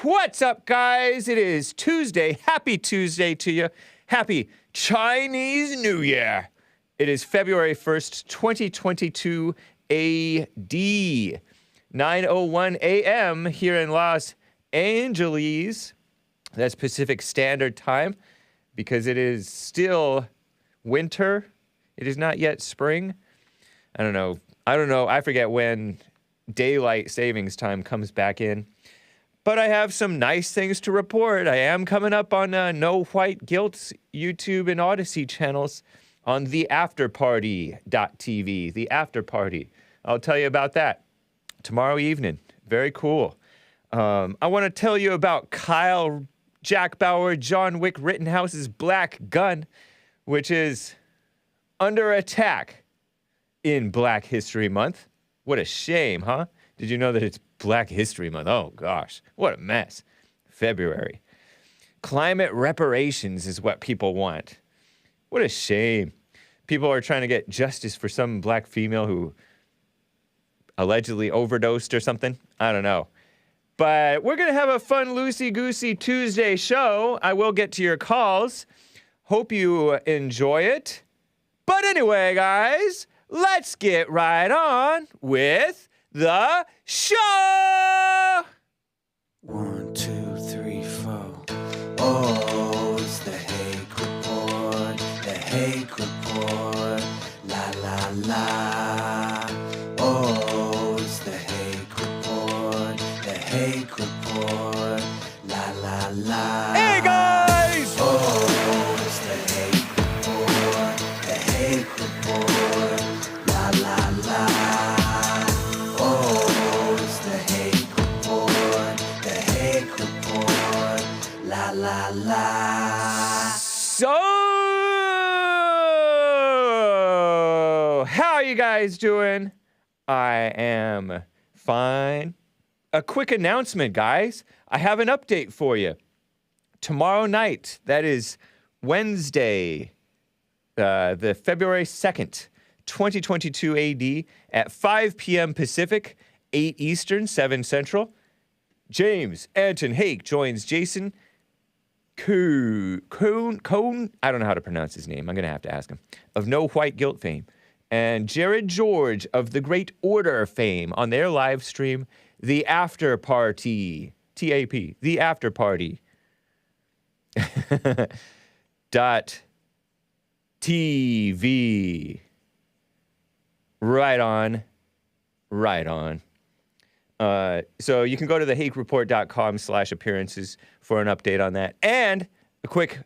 What's up, guys? It is Tuesday. Happy Tuesday to you. Happy Chinese New Year. It is February 1st, 2022 AD. 9:01 a.m. here in Los Angeles. That's Pacific Standard Time because it is still winter. It is not yet spring. I don't know. I forget when daylight savings time comes back in. But I have some nice things to report. I am coming up on No White Guilt's YouTube and Odyssey channels on the afterparty.tv. The after party. I'll tell you about that tomorrow evening. Very cool. I want to tell you about Kyle, Jack Bauer, John Wick Rittenhouse's Black Gun, which is under attack in Black History Month. What a shame, huh? Did you know that it's Black History Month? Oh, gosh. What a mess. February. Climate reparations is what people want. What a shame. People are trying to get justice for some black female who allegedly overdosed or something. I don't know. But we're going to have a fun loosey-goosey Tuesday show. I will get to your calls. Hope you enjoy it. But anyway, guys, let's get right on with the show! 1, 2, 3, 4. Oh, it's the Hake Report. The Hake Report. La, la, la. Oh, it's the Hake Report. The Hake Report. La, la, la. Hey, guys! Oh, it's the Hake Report. The Hake Report. La, la, la. Oh, it's the Hake Report. The Hake Report. La, la, la. So, how are you guys doing? I am fine. A quick announcement, guys. I have an update for you. Tomorrow night, that is Wednesday, the February 2nd, 2022 AD, at 5 p.m. Pacific, 8 Eastern, 7 Central, James Anton Hake joins Jason Cone, I don't know how to pronounce his name. I'm going to have to ask him, of No White Guilt fame, and Jared George of The Great Order fame on their live stream, The After Party, TAP, The After Party. .tv. Right on. So you can go to thehakereport.com/appearances for an update on that. And a quick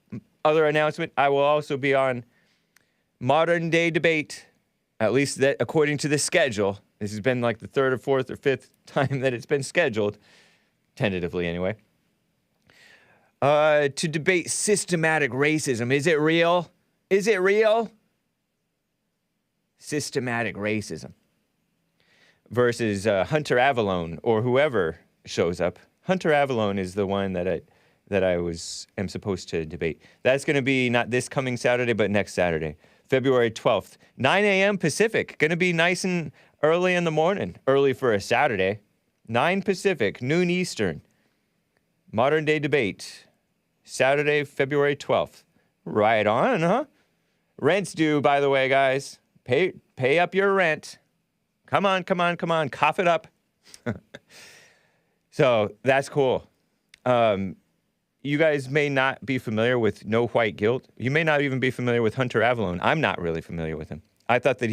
other announcement, I will also be on Modern Day Debate, at least that according to the schedule. This has been like the third or fourth or fifth time that it's been scheduled, tentatively anyway, to debate systematic racism. Is it real? Is it real? Systematic racism versus Hunter Avallone or whoever shows up. Hunter Avallone is the one that I am supposed to debate. That's going to be not this coming Saturday, but next Saturday, February 12th, 9 a.m. Pacific. Going to be nice and early in the morning, early for a Saturday. 9 Pacific, noon Eastern. Modern Day Debate, Saturday, February 12th. Right on, huh? Rent's due, by the way, guys. Pay up your rent. Come on. Cough it up. So that's cool. You guys may not be familiar with No White Guilt. You may not even be familiar with Hunter Avallone. I'm not really familiar with him. I thought that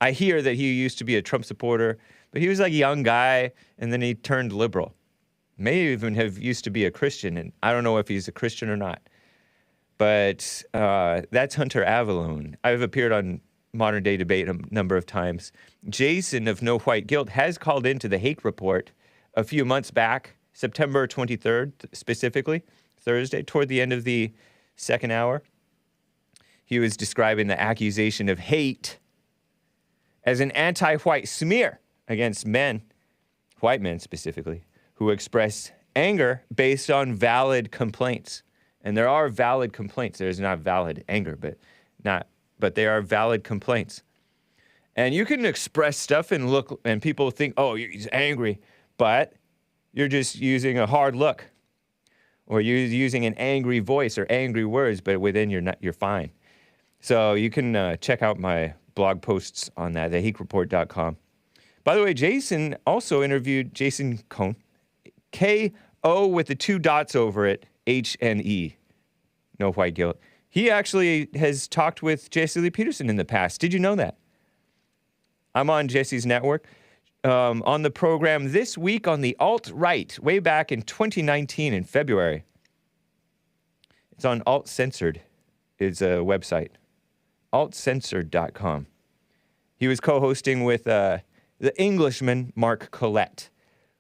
I hear that he used to be a Trump supporter, but he was like a young guy, and then he turned liberal. May even have used to be a Christian, and I don't know if he's a Christian or not. But that's Hunter Avallone. I've appeared on Modern Day Debate a number of times. Jason of No White Guilt has called into the Hake Report a few months back, September 23rd specifically, Thursday, toward the end of the second hour. He was describing the accusation of hate as an anti-white smear against men, white men specifically, who express anger based on valid complaints. And there are valid complaints. There's not valid anger, but they are valid complaints. And you can express stuff and people think, oh, he's angry. But You're just using a hard look, or you're using an angry voice or angry words, but within you're fine. So you can check out my blog posts on that, thehakereport.com. By the way, Jason also interviewed Jason Cohn, K-O with the 2 dots over it, H-N-E, no white guilt. He actually has talked with Jesse Lee Peterson in the past. Did you know that? I'm on Jesse's network. On the program this week on the alt-right, way back in 2019 in February. It's on Alt-Censored, is a website, altcensored.com. He was co-hosting with the Englishman Mark Collette,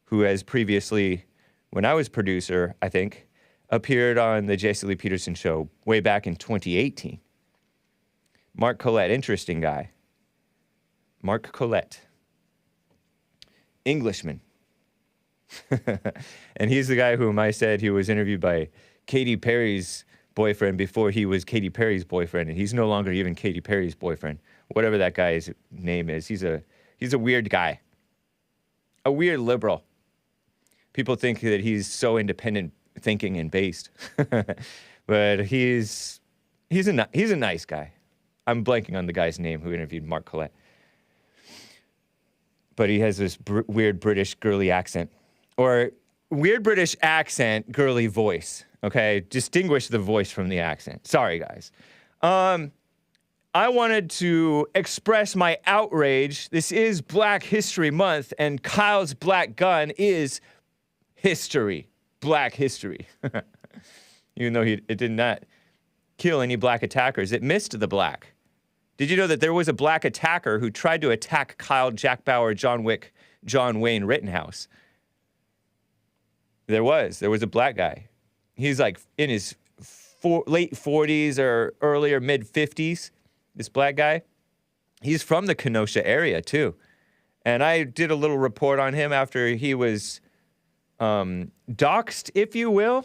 who has previously, when I was producer, I think, appeared on the Jesse Lee Peterson show way back in 2018. Mark Collette, interesting guy. Mark Collette. Englishman. And he's the guy whom I said he was interviewed by Katy Perry's boyfriend before he was Katy Perry's boyfriend, and he's no longer even Katy Perry's boyfriend. Whatever that guy's name is, he's a weird guy. A weird liberal. People think that he's so independent thinking and based. But he's a nice guy. I'm blanking on the guy's name who interviewed Mark Collette. But he has this weird British girly accent. Or weird British accent, girly voice. Okay? Distinguish the voice from the accent. Sorry, guys. I wanted to express my outrage. This is Black History Month, and Kyle's black gun is history. Black history. Even though it did not kill any black attackers, it missed the black. Did you know that there was a black attacker who tried to attack Kyle, Jack Bauer, John Wick, John Wayne Rittenhouse? There was a black guy. He's like in his late 40s or earlier mid-50s, this black guy. He's from the Kenosha area, too. And I did a little report on him after he was doxxed, if you will.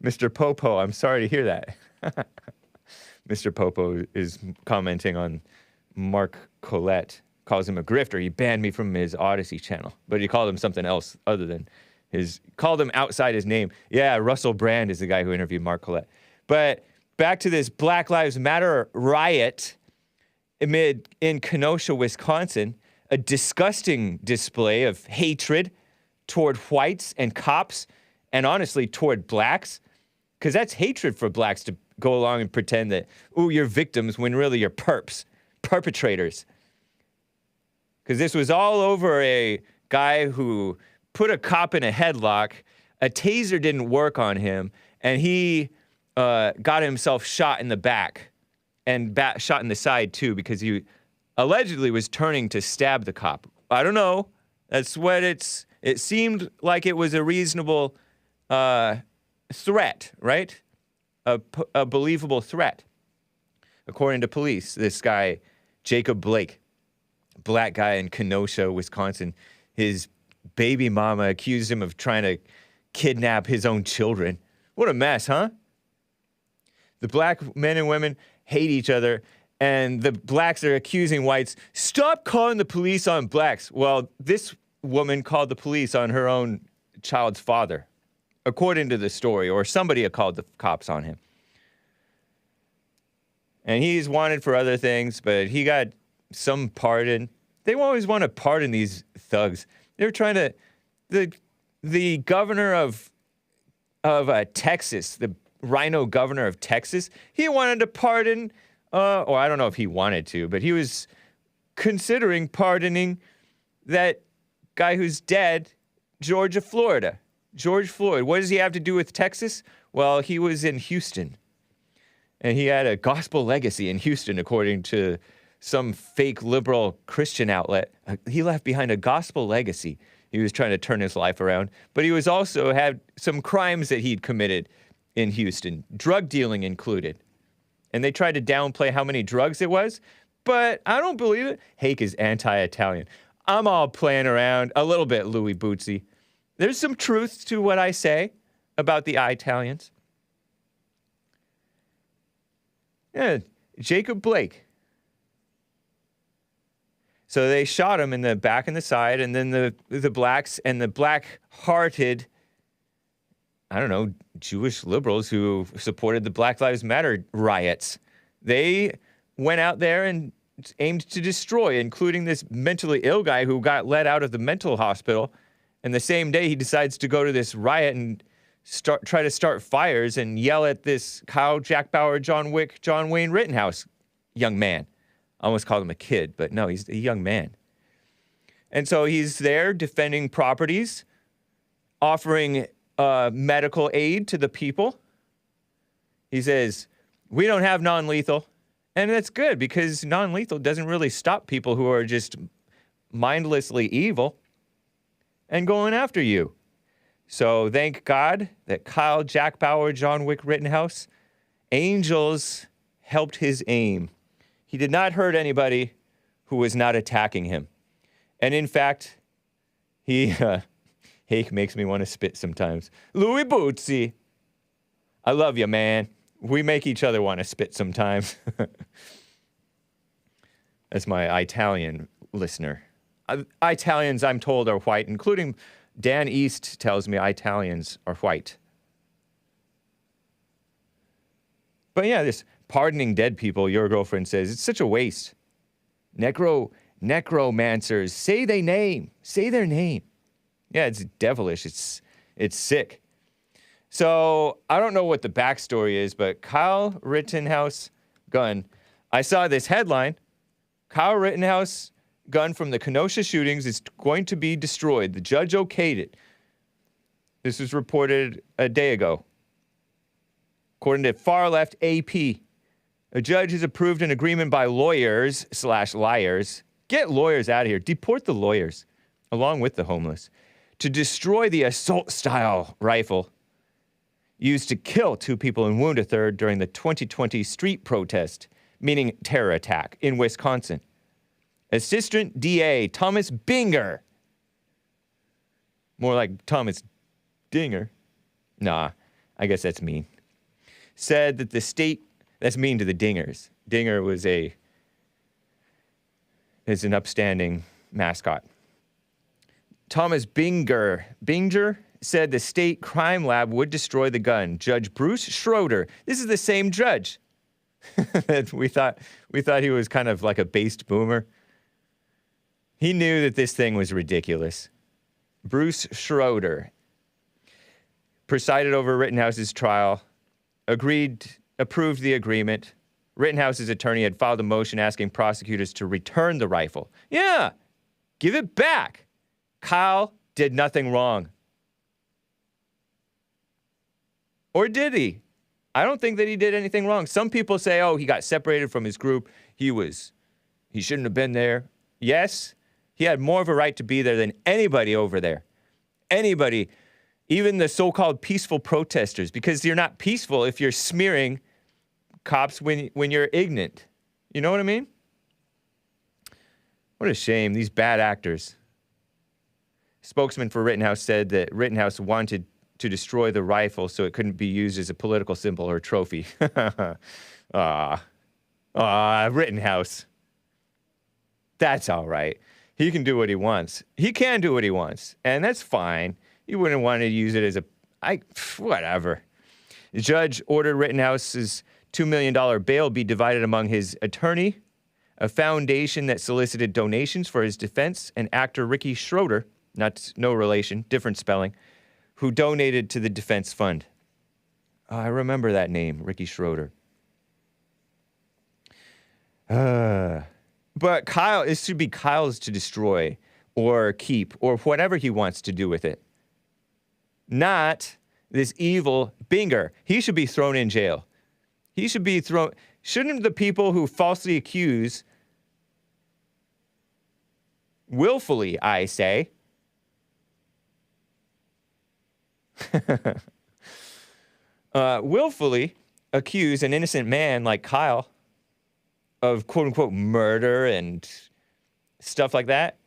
Mr. Popo, I'm sorry to hear that. Mr. Popo is commenting on Mark Collette, calls him a grifter. He banned me from his Odyssey channel, but he called him something else other than called him outside his name. Yeah, Russell Brand is the guy who interviewed Mark Collette. But back to this Black Lives Matter riot in Kenosha, Wisconsin, a disgusting display of hatred toward whites and cops, and honestly toward blacks, because that's hatred for blacks to go along and pretend that, ooh, you're victims when really you're perpetrators. Because this was all over a guy who put a cop in a headlock, a taser didn't work on him, and he got himself shot in the back and shot in the side too, because he allegedly was turning to stab the cop. I don't know. That's what it seemed like it was a reasonable threat, right? A believable threat. According to police, this guy, Jacob Blake, black guy in Kenosha, Wisconsin, his baby mama accused him of trying to kidnap his own children. What a mess, huh? The black men and women hate each other, and the blacks are accusing whites, stop calling the police on blacks. Well, this woman called the police on her own child's father, according to the story, or somebody had called the cops on him. And he's wanted for other things, but he got some pardon. They always want to pardon these thugs. They're trying to, the governor of Texas, the rhino governor of Texas, he wanted to pardon, or I don't know if he wanted to, but he was considering pardoning that guy who's dead, George Floyd. What does he have to do with Texas? Well, he was in Houston. And he had a gospel legacy in Houston, according to some fake liberal Christian outlet. He left behind a gospel legacy. He was trying to turn his life around. But he was also had some crimes that he'd committed in Houston, drug dealing included. And they tried to downplay how many drugs it was, but I don't believe it. Hake is anti-Italian. I'm all playing around a little bit, Louis Bootsy. There's some truth to what I say about the Italians. Yeah, Jacob Blake. So they shot him in the back and the side, and then the blacks and the black-hearted, I don't know, Jewish liberals who supported the Black Lives Matter riots, they went out there and aimed to destroy, including this mentally ill guy who got let out of the mental hospital. And the same day, he decides to go to this riot and try to start fires and yell at this Kyle, Jack Bauer, John Wick, John Wayne Rittenhouse young man. I almost called him a kid, but no, he's a young man. And so he's there defending properties, offering medical aid to the people. He says, we don't have non-lethal. And that's good because non-lethal doesn't really stop people who are just mindlessly evil and going after you. So thank God that Kyle, Jack Bauer, John Wick Rittenhouse, angels helped his aim. He did not hurt anybody who was not attacking him. And in fact, Hake makes me want to spit sometimes. Louis Bootsy, I love you, man. We make each other want to spit sometimes. That's my Italian listener. Italians, I'm told, are white, including Dan East tells me Italians are white. But yeah, this pardoning dead people, your girlfriend says, it's such a waste. Necromancers, say their name. Yeah, it's devilish. It's sick. So I don't know what the backstory is, but Kyle Rittenhouse gun. I saw this headline. Kyle Rittenhouse gun from the Kenosha shootings is going to be destroyed. The judge okayed it. This was reported a day ago. According to far-left AP, a judge has approved an agreement by lawyers/liars. Get lawyers out of here. Deport the lawyers, along with the homeless, to destroy the assault-style rifle used to kill 2 people and wound a third during the 2020 street protest, meaning terror attack, in Wisconsin. Assistant DA Thomas Binger, more like Thomas Dinger, nah, I guess that's mean, said that the state, that's mean to the Dingers. Dinger is an upstanding mascot. Thomas Binger said the state crime lab would destroy the gun. Judge Bruce Schroeder, this is the same judge that we thought he was kind of like a based boomer. He knew that this thing was ridiculous. Bruce Schroeder presided over Rittenhouse's trial, approved the agreement. Rittenhouse's attorney had filed a motion asking prosecutors to return the rifle. Yeah, give it back. Kyle did nothing wrong. Or did he? I don't think that he did anything wrong. Some people say, oh, he got separated from his group. He shouldn't have been there. Yes, he had more of a right to be there than anybody over there. Anybody, even the so-called peaceful protesters, because you're not peaceful if you're smearing cops when you're ignorant. You know what I mean? What a shame, these bad actors. Spokesman for Rittenhouse said that Rittenhouse wanted to destroy the rifle so it couldn't be used as a political symbol or trophy. Rittenhouse. That's all right. He can do what he wants. He can do what he wants, and that's fine. You wouldn't want to use it as whatever. The judge ordered Rittenhouse's $2 million bail be divided among his attorney, a foundation that solicited donations for his defense, and actor Ricky Schroeder, no relation, different spelling, who donated to the defense fund. Oh, I remember that name, Ricky Schroeder. But Kyle, it should be Kyle's to destroy or keep or whatever he wants to do with it. Not this evil Binger. He should be thrown in jail. He should be thrown. Shouldn't the people who falsely accuse, willfully, I say, willfully accuse an innocent man like Kyle of quote-unquote murder and stuff like that,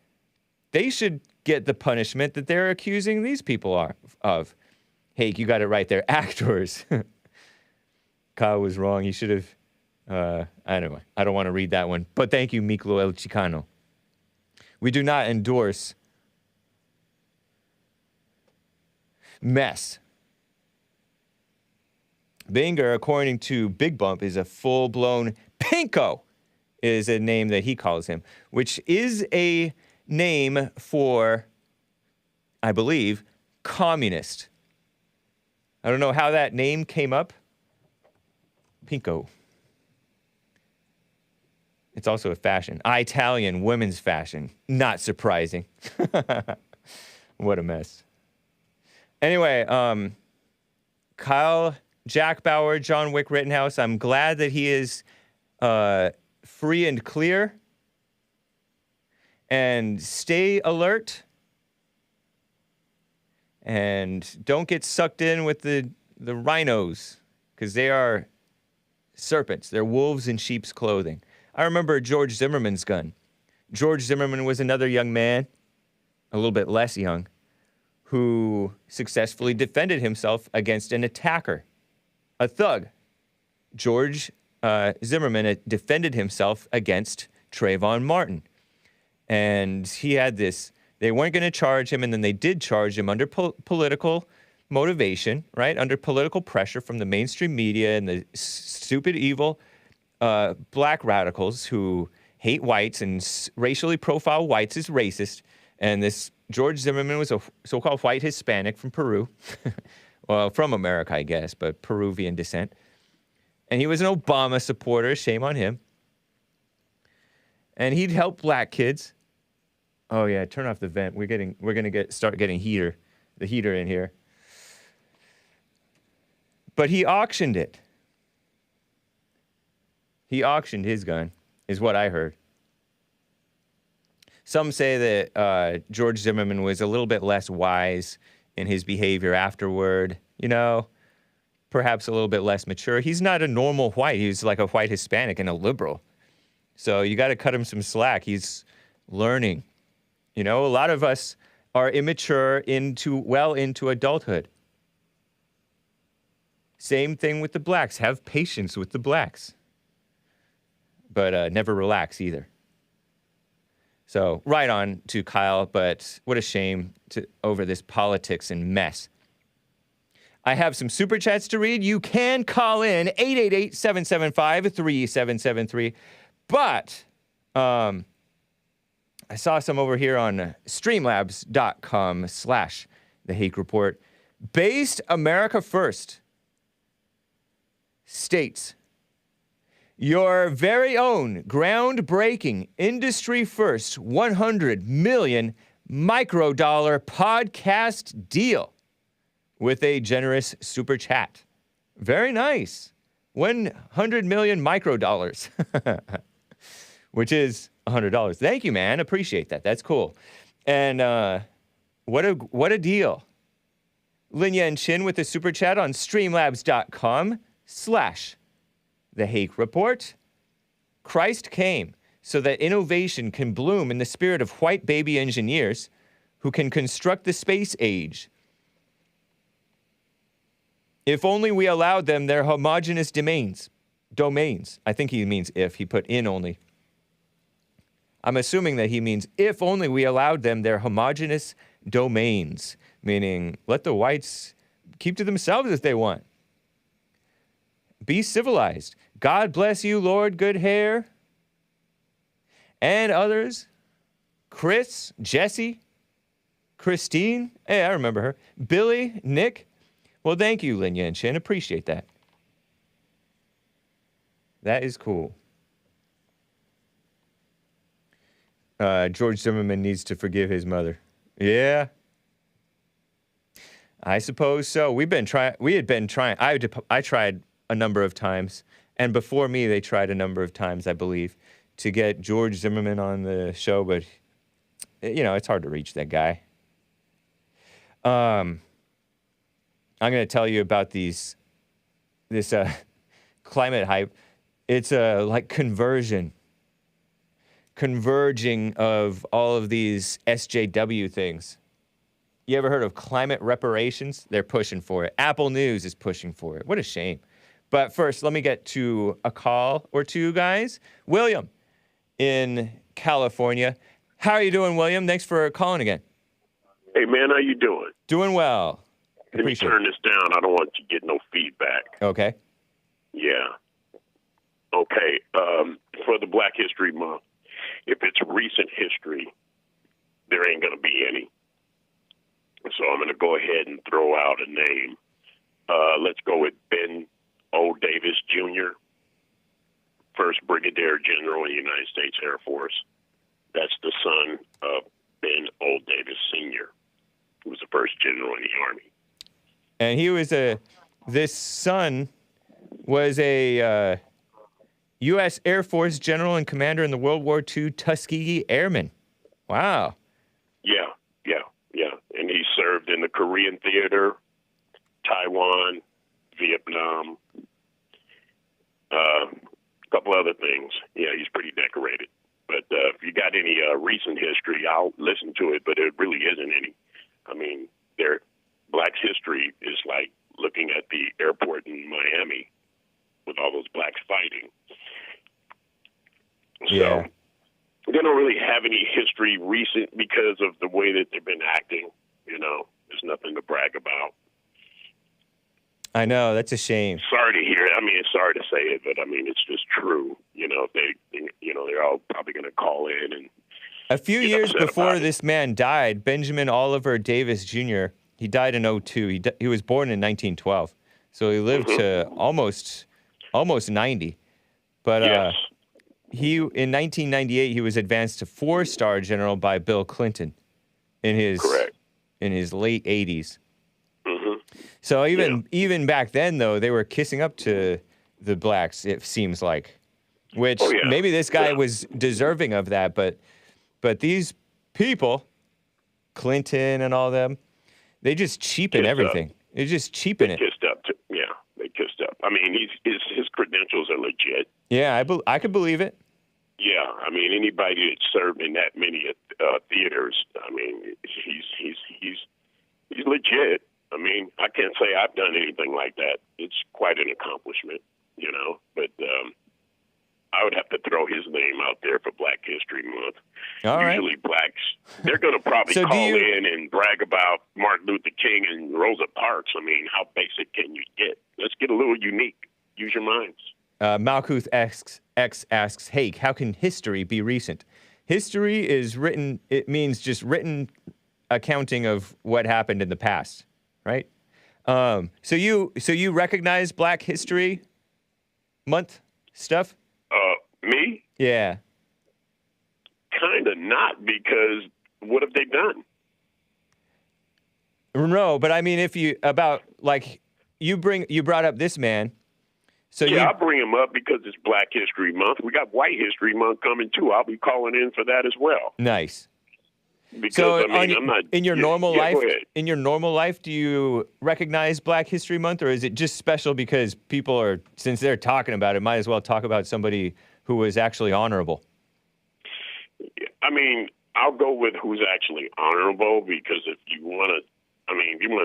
they should get the punishment that they're accusing these people of. Hake, you got it right there. Actors. Kyle was wrong. He should have... anyway, I don't want to read that one. But thank you, Miklo El Chicano. We do not endorse mess. Binger, according to Big Bump, is a full-blown pinko, is a name that he calls him, which is a name for, I believe, communist. I don't know how that name came up. Pinko. It's also a fashion. Italian women's fashion. Not surprising. What a mess. Anyway, Kyle, Jack Bauer, John Wick Rittenhouse, I'm glad that he is free and clear. And stay alert. And don't get sucked in with the rhinos, because they are serpents. They're wolves in sheep's clothing. I remember George Zimmerman's gun. George Zimmerman was another young man, a little bit less young, who successfully defended himself against an attacker, a thug. George Zimmerman defended himself against Trayvon Martin. And he had this, they weren't going to charge him, and then they did charge him under political motivation, right? Under political pressure from the mainstream media and the stupid, evil black radicals who hate whites and racially profile whites as racist. And this George Zimmerman was a so-called white Hispanic from Peru. Well, from America, I guess, but Peruvian descent. And he was an Obama supporter. Shame on him. And he'd help black kids. Oh yeah, turn off the vent. We're gonna start getting the heater in here. But he auctioned it. He auctioned his gun, is what I heard. Some say that George Zimmerman was a little bit less wise in his behavior afterward. You know, perhaps a little bit less mature. He's not a normal white. He's like a white Hispanic and a liberal. So you got to cut him some slack. He's learning. You know, a lot of us are immature into adulthood. Same thing with the blacks. Have patience with the blacks. But never relax either. So, right on to Kyle, but what a shame over this politics and mess. I have some super chats to read. You can call in 888-775-3773. But I saw some over here on streamlabs.com/the Hake Report. Based America First states, your very own groundbreaking industry first 100 million microdollar podcast deal with a generous super chat. Very nice. 100 million microdollars, which is $100. Thank you, man. Appreciate that. That's cool. And what a deal. Lin Yan Chin with the super chat on streamlabs.com/the Hake Report. Christ came so that innovation can bloom in the spirit of white baby engineers who can construct the space age. If only we allowed them their homogeneous domains. I think he means if. He put in only. I'm assuming that he means if only we allowed them their homogeneous domains, meaning let the whites keep to themselves if they want. Be civilized. God bless you, Lord Good Hair. And others. Chris, Jesse, Christine. Hey, I remember her. Billy, Nick. Well, thank you, Lin Yan Chin. Appreciate that. That is cool. George Zimmerman needs to forgive his mother. Yeah. I suppose so. We had been trying. I tried a number of times, and before me, they tried a number of times, I believe, to get George Zimmerman on the show, but, you know, it's hard to reach that guy. I'm going to tell you about this climate hype. It's like converging of all of these SJW things. You ever heard of climate reparations? They're pushing for it. Apple News is pushing for it. What a shame. But first, let me get to a call or two, guys. William in California. How are you doing, William? Thanks for calling again. Hey, man, how you doing? Doing well. Let me Appreciate turn this down. I don't want to get no feedback. Okay. Yeah. Okay. For the Black History Month, if it's recent history, there ain't going to be any. So I'm going to go ahead and throw out a name. Let's go with Ben O. Davis Jr., First Brigadier General in the United States Air Force. That's the son of Ben O. Davis Sr., who was the first general in the Army. And he was this son was a U.S. Air Force general and commander in the World War II Tuskegee Airmen. Wow. Yeah. And he served in the Korean theater, Taiwan, Vietnam, a couple other things. Yeah, he's pretty decorated. But if you got any recent history, I'll listen to it, but it really isn't any. I mean, Black's history is like looking at the airport in Miami with all those blacks fighting. Yeah. So they don't really have any history recent because of the way that they've been acting. You know, there's nothing to brag about. I know, that's a shame. Sorry to hear it. I mean, it's sorry to say it, but I mean, it's just true. You know, they're all probably going to call in and. A few years before this man died, Benjamin Oliver Davis Jr., he died in 2002. He was born in 1912, so he lived to almost 90. But Yes. in 1998 he was advanced to 4-star general by Bill Clinton in his late 80s. So even back then, though, they were kissing up to the blacks, it seems like, which maybe this guy was deserving of that, but these people, Clinton and all them, they just cheapen everything. They just cheapen it. They kissed up. They kissed up. I mean, his credentials are legit. Yeah, I could believe it. Yeah, I mean, anybody that served in that many theaters, I mean, he's legit. I mean, I can't say I've done anything like that. It's quite an accomplishment, you know. But I would have to throw his name out there for Black History Month. Usually blacks, they're going to probably call in and brag about Martin Luther King and Rosa Parks. I mean, how basic can you get? Let's get a little unique. Use your minds. Malkuth X asks, Hake, how can history be recent? History is written, it means just written accounting of what happened in the past, right? So you recognize Black History Month stuff? Me? Yeah. Kind of not, because what have they done? No, but I mean, you brought up this man. So I'll bring him up because it's Black History Month. We got White History Month coming too. I'll be calling in for that as well. Nice. Because so I mean, I'm not in your normal life. Go ahead. In your normal life, do you recognize Black History Month, or is it just special because people are, since they're talking about it, might as well talk about somebody who was actually honorable? I mean, I'll go with who's actually honorable, because if you want to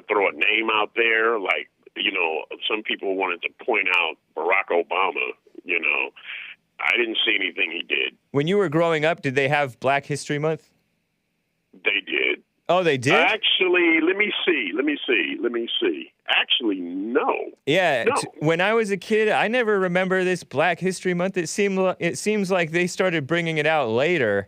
throw a name out there, like, you know, some people wanted to point out Barack Obama. You know, I didn't see anything he did. When you were growing up, did they have Black History Month? They did. Oh, they did? Actually, let me see. Actually, no. Yeah. No. When I was a kid, I never remember this Black History Month. It seems like they started bringing it out later,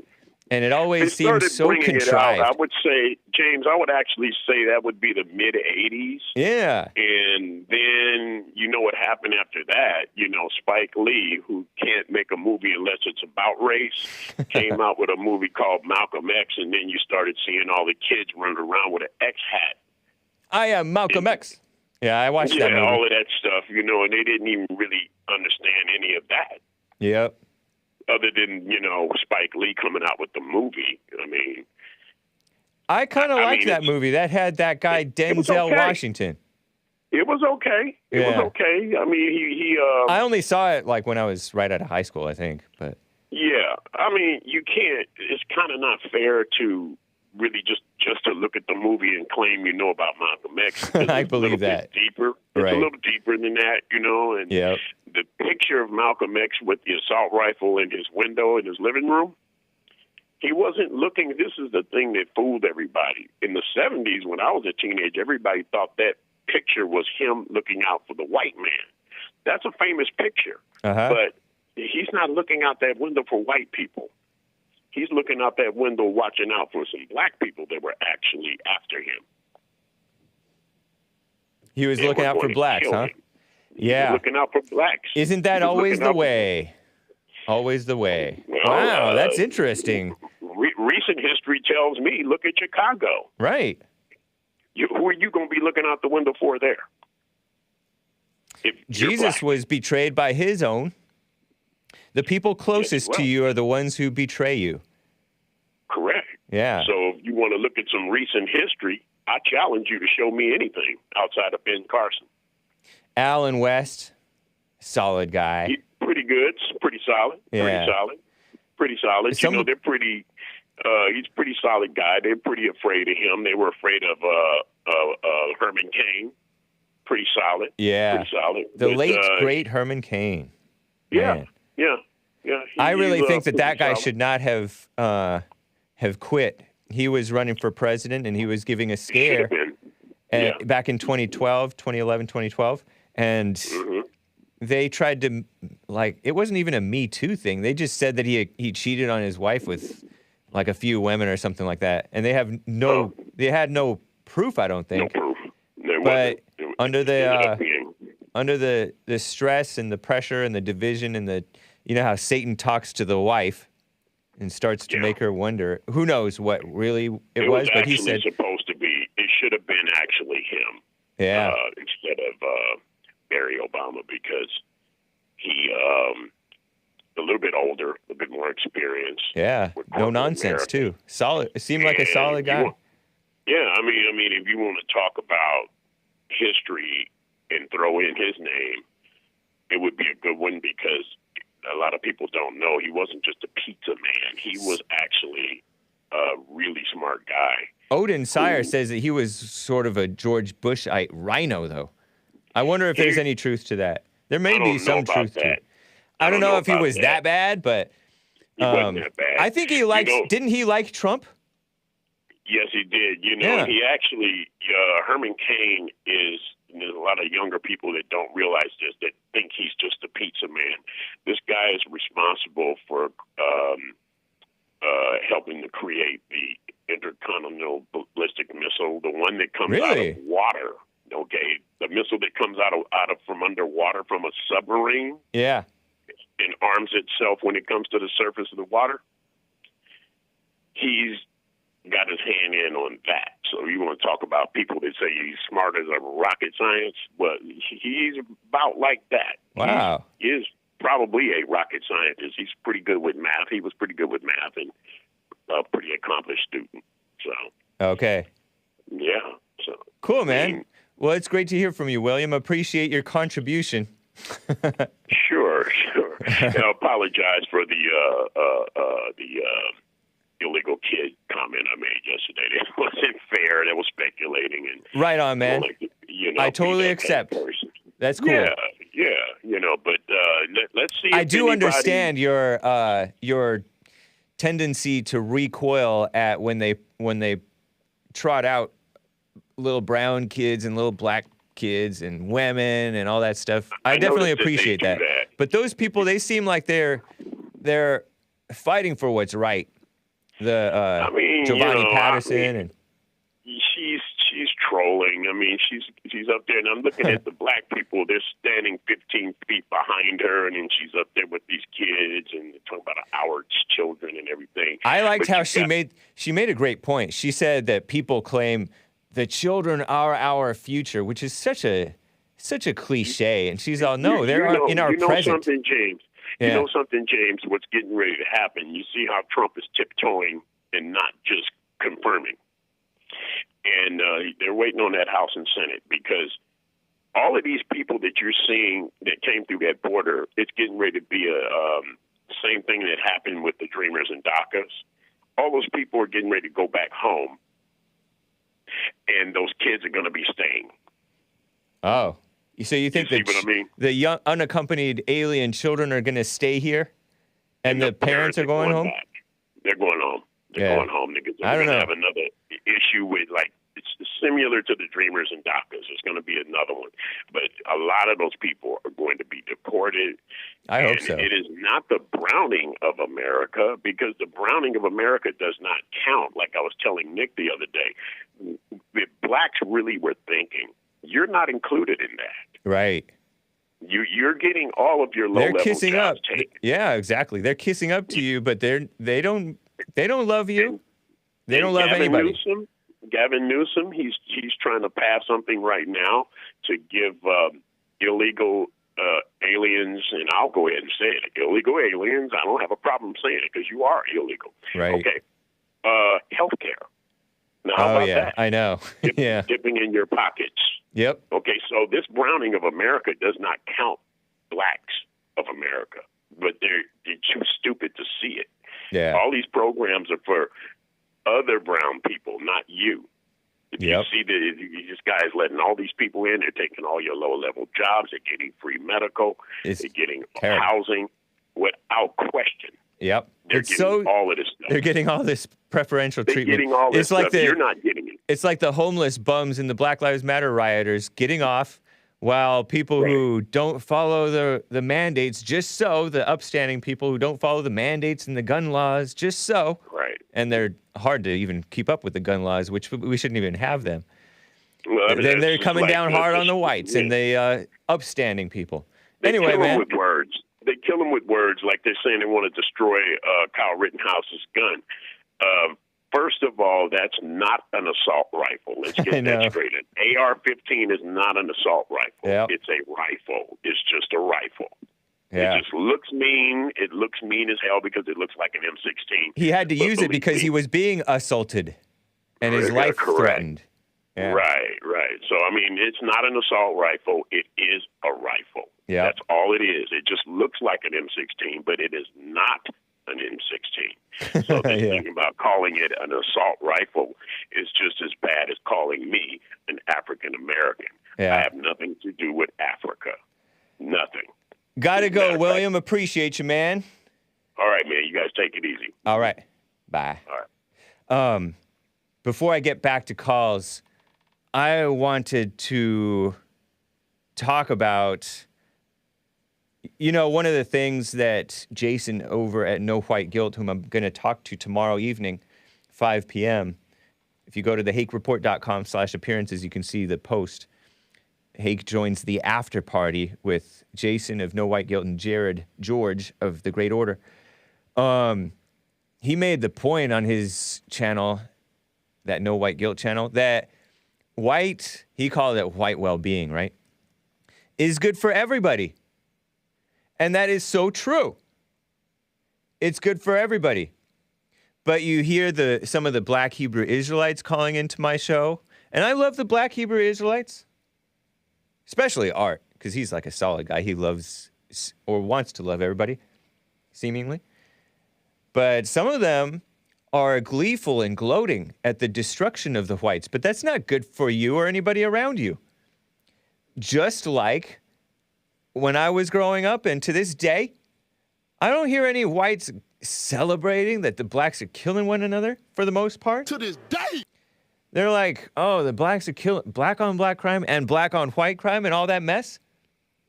and it always seemed so contrived. I would say, James, I would actually say that would be the mid-'80s. Yeah. And then, you know what happened after that? You know, Spike Lee, who can't make a movie unless it's about race, came out with a movie called Malcolm X, and then you started seeing all the kids running around with an X hat. I am Malcolm X. Yeah, I watched that movie. All of that stuff, you know, and they didn't even really understand any of that. Yep. Other than, you know, Spike Lee coming out with the movie. I mean, I kind of liked that movie. That had that guy Denzel Washington. It was okay. It was okay. I mean, he I only saw it like when I was right out of high school, I think. But yeah, I mean, you can't. It's kind of not fair to really just to look at the movie and claim you know about Malcolm X. I believe that. Deeper. It's a little deeper than that, you know. And the picture of Malcolm X with the assault rifle in his window in his living room, He wasn't looking. This is the thing that fooled everybody. In the 70s, when I was a teenager, everybody thought that picture was him looking out for the white man. That's a famous picture. But he's not looking out that window for white people. He's looking out that window watching out for some black people that were actually after him. He was looking out for blacks, huh? Yeah. Looking out for blacks. Isn't that always the way? Always the way. Well, wow, that's interesting. Recent history tells me, look at Chicago. Right. Who are you going to be looking out the window for there? Jesus was betrayed by his own. The people closest to you are the ones who betray you. Correct. Yeah. So if you want to look at some recent history, I challenge you to show me anything outside of Ben Carson. Alan West, solid guy. He's pretty good. Pretty solid. Yeah. Pretty solid. They're pretty. He's a pretty solid guy. They're pretty afraid of him. They were afraid of Herman Cain. Pretty solid. Yeah. Pretty solid. The late great Herman Cain. Yeah. Yeah. I really think that guy solid. should not have quit. He was running for president, and he was giving a scare back in 2011, 2012. And they tried to, it wasn't even a Me Too thing. They just said that he cheated on his wife with, a few women or something like that. And they had no proof, I don't think. No proof. But under the stress and the pressure and the division and the, how Satan talks to the wife and starts to make her wonder, who knows what really it was, but he said supposed to be, it should have been actually him. Yeah. Instead of Barry Obama, because he a little bit older, a bit more experienced. Yeah. No nonsense too. Solid. It seemed like a solid guy. I mean, if you want to talk about history and throw in his name, it would be a good one, because a lot of people don't know he wasn't just a pizza man. He was actually a really smart guy. Odin Sire says that he was sort of a George Bushite rhino, though. I wonder if there's any truth to that. There may be some truth to it. I don't know if he was that bad, but he wasn't that bad. I think he liked. Didn't he like Trump? Yes, he did. He actually Herman Cain is. There's a lot of younger people that don't realize this, that think he's just a pizza man. This guy is responsible for helping to create the intercontinental ballistic missile, the one that comes out of water. Okay, the missile that comes out of from underwater from a submarine. Yeah, and arms itself when it comes to the surface of the water. He's got his hand in on that. So you want to talk about people that say he's smart as a rocket science? Well, he's about like that. Wow. He is probably a rocket scientist. He's pretty good with math. He was pretty good with math and a pretty accomplished student. So. Okay. Yeah. So. Cool, man. Well, it's great to hear from you, William. Appreciate your contribution. Sure. And I apologize for the illegal kid comment I made yesterday. It wasn't fair. That was speculating. And right on, man. I totally accept. That's cool. Yeah. But let's see. I do understand your tendency to recoil at when they trot out little brown kids and little black kids and women and all that stuff. I definitely appreciate that. But those people, they seem like they're fighting for what's right. Giovanni Patterson and she's trolling. I mean, she's up there, and I'm looking at the black people. They're standing 15 feet behind her, and then she's up there with these kids, and they're talking about Howard's children and everything. I liked how she made a great point. She said that people claim the children are our future, which is such a cliche. And she's all, no, they're in our present. You know something, James? Yeah. You know something, James? What's getting ready to happen? You see how Trump is tiptoeing and not just confirming. And they're waiting on that House and Senate, because all of these people that you're seeing that came through that border, it's getting ready to be a same thing that happened with the Dreamers and DACAs. All those people are getting ready to go back home, and those kids are going to be staying. Oh, so you think the young unaccompanied alien children are going to stay here, and the parents are going home? Back. They're going home. They're going home. We're going to have another issue with, like, it's similar to the Dreamers and DACAs. There's going to be another one. But a lot of those people are going to be deported. I hope so. It is not the browning of America, because the browning of America does not count. Like I was telling Nick the other day, if blacks really were thinking, you're not included in that. Right. You're getting all of your low-level jobs kissing up. taken. Yeah, exactly. They're kissing up to you, but they don't love you. They don't love anybody. Gavin Newsom, he's trying to pass something right now to give illegal aliens, and I'll go ahead and say it, illegal aliens. I don't have a problem saying it because you are illegal. Right. Okay. Health care. Now, how about that? I know. Yeah. Dipping in your pockets. Yep. Okay, so this browning of America does not count blacks of America, but they're too stupid to see it. Yeah. All these programs are for other brown people, not you. You see these guys letting all these people in. They're taking all your low-level jobs. They're getting free medical. They're getting housing without question. Yep. They're getting all of this stuff. They're getting all this preferential treatment. They're getting all this stuff. You're not getting it. It's like the homeless bums and the Black Lives Matter rioters getting off, while people who don't follow the mandates, just so, the upstanding people who don't follow the mandates and the gun laws, just so. Right. And they're hard to even keep up with the gun laws, which we shouldn't even have them. Well, I mean, then they're coming down hard on the whites and the upstanding people. They anyway, kill man. them with words. They kill them with words, like they're saying they want to destroy Kyle Rittenhouse's gun. First of all, that's not an assault rifle. Let's get that straight. An AR-15 is not an assault rifle. Yep. It's a rifle. It's just a rifle. Yeah. It just looks mean. It looks mean as hell because it looks like an M16. He had to use it because he was being assaulted and his life threatened. Yeah. Right. So, I mean, it's not an assault rifle. It is a rifle. Yeah. That's all it is. It just looks like an M16, but it is not an M16. So thinking about calling it an assault rifle is just as bad as calling me an African American. Yeah. I have nothing to do with Africa. Nothing. Gotta go, William. Appreciate you, man. All right, man. You guys take it easy. All right. Bye. All right. Before I get back to calls, I wanted to talk about, one of the things that Jason over at No White Guilt, whom I'm going to talk to tomorrow evening, 5 p.m., if you go to the hakereport.com/appearances, you can see the post. Hake joins the after party with Jason of No White Guilt and George of the Great Order. He made the point on his channel, that No White Guilt channel, that he called it white well-being, right, is good for everybody. And that is so true. It's good for everybody. But you hear some of the Black Hebrew Israelites calling into my show, and I love the Black Hebrew Israelites, especially Art, because he's like a solid guy. He loves or wants to love everybody, seemingly. But some of them are gleeful and gloating at the destruction of the whites, but that's not good for you or anybody around you. Just like when I was growing up, and to this day, I don't hear any whites celebrating that the blacks are killing one another for the most part. To this day. They're like, oh, the blacks are killing black on black crime and black on white crime and all that mess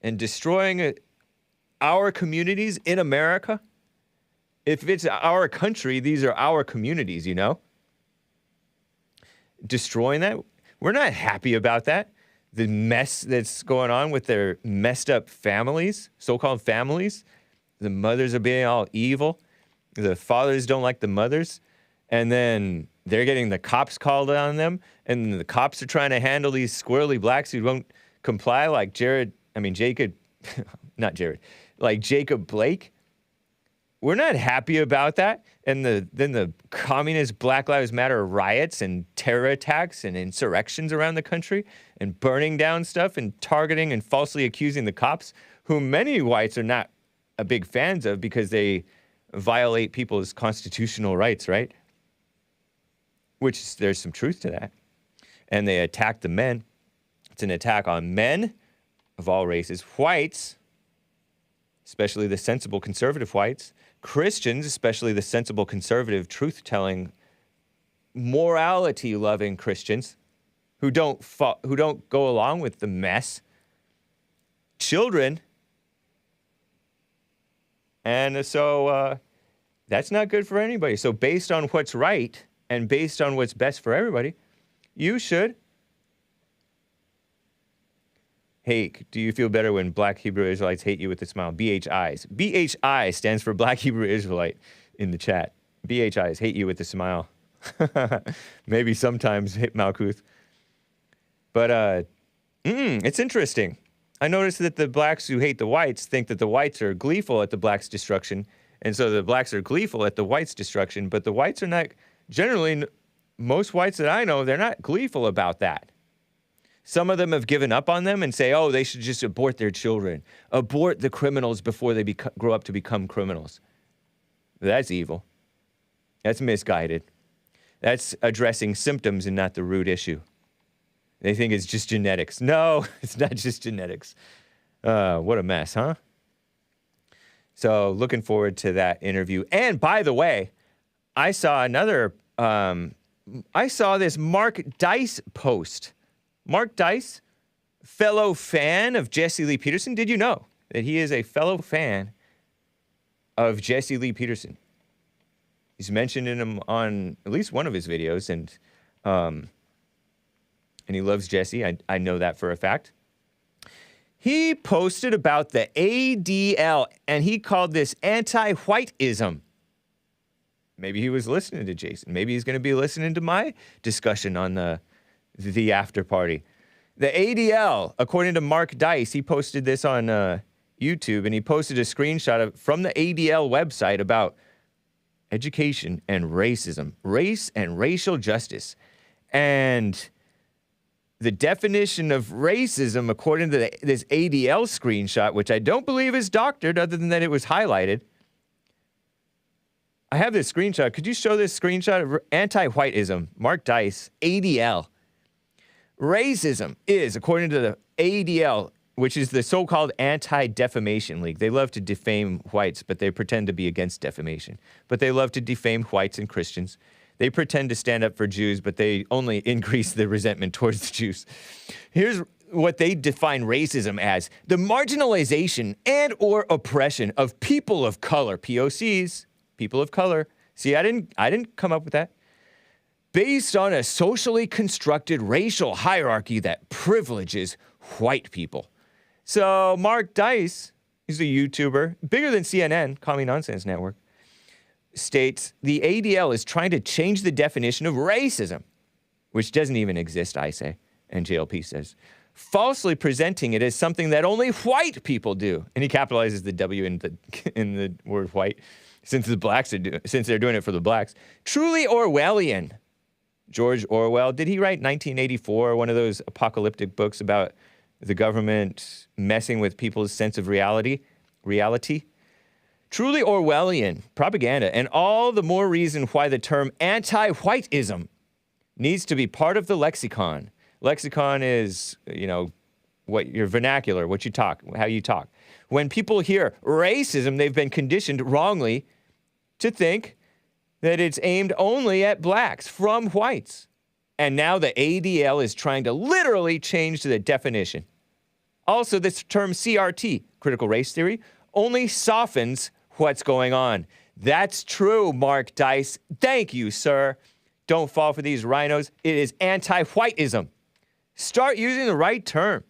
and destroying our communities in America. If it's our country, these are our communities, Destroying that. We're not happy about that. The mess that's going on with their messed up families, so-called families. The mothers are being all evil. The fathers don't like the mothers. And then they're getting the cops called on them. And the cops are trying to handle these squirrely blacks who won't comply, like Jacob Blake. We're not happy about that. And then the communist Black Lives Matter riots and terror attacks and insurrections around the country and burning down stuff and targeting and falsely accusing the cops, who many whites are not a big fans of because they violate people's constitutional rights, right? Which there's some truth to that. And they attack the men. It's an attack on men of all races. Whites especially the sensible conservative whites, Christians, especially the sensible conservative truth-telling, morality-loving Christians who don't go along with the mess, children, and so that's not good for anybody. So based on what's right and based on what's best for everybody, you should. Hake, do you feel better when Black Hebrew Israelites hate you with a smile? BHIs. BHI stands for Black Hebrew Israelite in the chat. BHIs, hate you with a smile. Maybe sometimes hit Malkuth. But it's interesting. I noticed that the blacks who hate the whites think that the whites are gleeful at the blacks' destruction, and so the blacks are gleeful at the whites' destruction, but the whites are not, generally, most whites that I know, they're not gleeful about that. Some of them have given up on them and say, oh, they should just abort their children. Abort the criminals before they grow up to become criminals. That's evil. That's misguided. That's addressing symptoms and not the root issue. They think it's just genetics. No, it's not just genetics. What a mess, huh? So looking forward to that interview. And by the way, I saw this Mark Dice post. Mark Dice, fellow fan of Jesse Lee Peterson. Did you know that he is a fellow fan of Jesse Lee Peterson? He's mentioned him on at least one of his videos, and he loves Jesse. I know that for a fact. He posted about the ADL, and he called this anti-Whiteism. Maybe he was listening to Jason. Maybe he's going to be listening to my discussion on the after party. The ADL, according to Mark Dice, he posted this on YouTube, and he posted a screenshot from the ADL website about education and racism, race and racial justice. And the definition of racism, according to this ADL screenshot, which I don't believe is doctored other than that it was highlighted. I have this screenshot. Could you show this screenshot of anti-Whiteism? Mark Dice, ADL. Racism is, according to the ADL, which is the so-called Anti-Defamation League. They love to defame whites, but they pretend to be against defamation. But they love to defame whites and Christians. They pretend to stand up for Jews, but they only increase the resentment towards the Jews. Here's what they define racism as: the marginalization and or oppression of people of color, POCs, people of color. See, I didn't come up with that. Based on a socially constructed racial hierarchy that privileges white people. So Mark Dice, he's a YouTuber, bigger than CNN, Call Me Nonsense Network, states the ADL is trying to change the definition of racism, which doesn't even exist, I say, and JLP says, falsely presenting it as something that only white people do. And he capitalizes the W in the word white, since they're doing it for the blacks. Truly Orwellian. George Orwell, did he write 1984, one of those apocalyptic books about the government messing with people's sense of reality? Truly Orwellian propaganda, and all the more reason why the term anti-Whiteism needs to be part of the lexicon. Lexicon is, what your vernacular, what you talk, how you talk. When people hear racism, they've been conditioned wrongly to think that it's aimed only at blacks from whites. And now the ADL is trying to literally change the definition. Also, this term CRT, critical race theory, only softens what's going on. That's true, Mark Dice. Thank you, sir. Don't fall for these rhinos. It is anti-Whiteism. Start using the right term.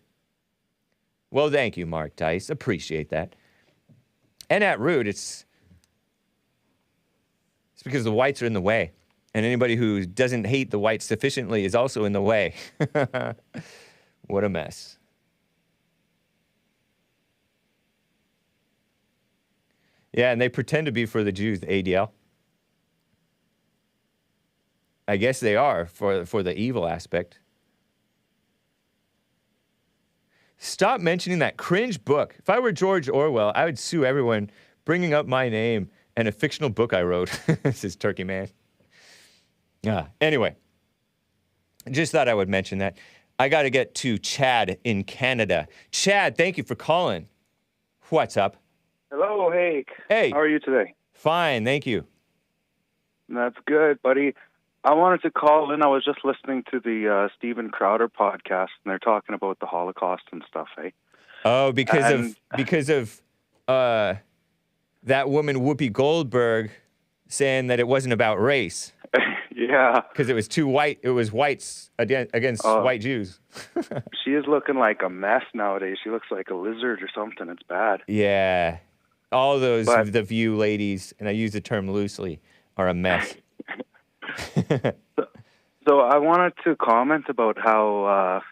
Well, thank you, Mark Dice. Appreciate that. And at root, it's because the whites are in the way. And anybody who doesn't hate the whites sufficiently is also in the way. What a mess. Yeah, and they pretend to be for the Jews, the ADL. I guess they are for the evil aspect. Stop mentioning that cringe book. If I were George Orwell, I would sue everyone bringing up my name and a fictional book I wrote. This is Turkey Man. Anyway, just thought I would mention that. I got to get to Chad in Canada. Chad, thank you for calling. What's up? Hello, Hake. Hey. How are you today? Fine, thank you. That's good, buddy. I wanted to call in. I was just listening to the Steven Crowder podcast, and they're talking about the Holocaust and stuff, hey? Oh, because of that woman Whoopi Goldberg saying that it wasn't about race. Yeah. Because it was too white. It was whites against white Jews. She is looking like a mess nowadays. She looks like a lizard or something. It's bad. Yeah. All those The View ladies, and I use the term loosely, are a mess. So I wanted to comment about how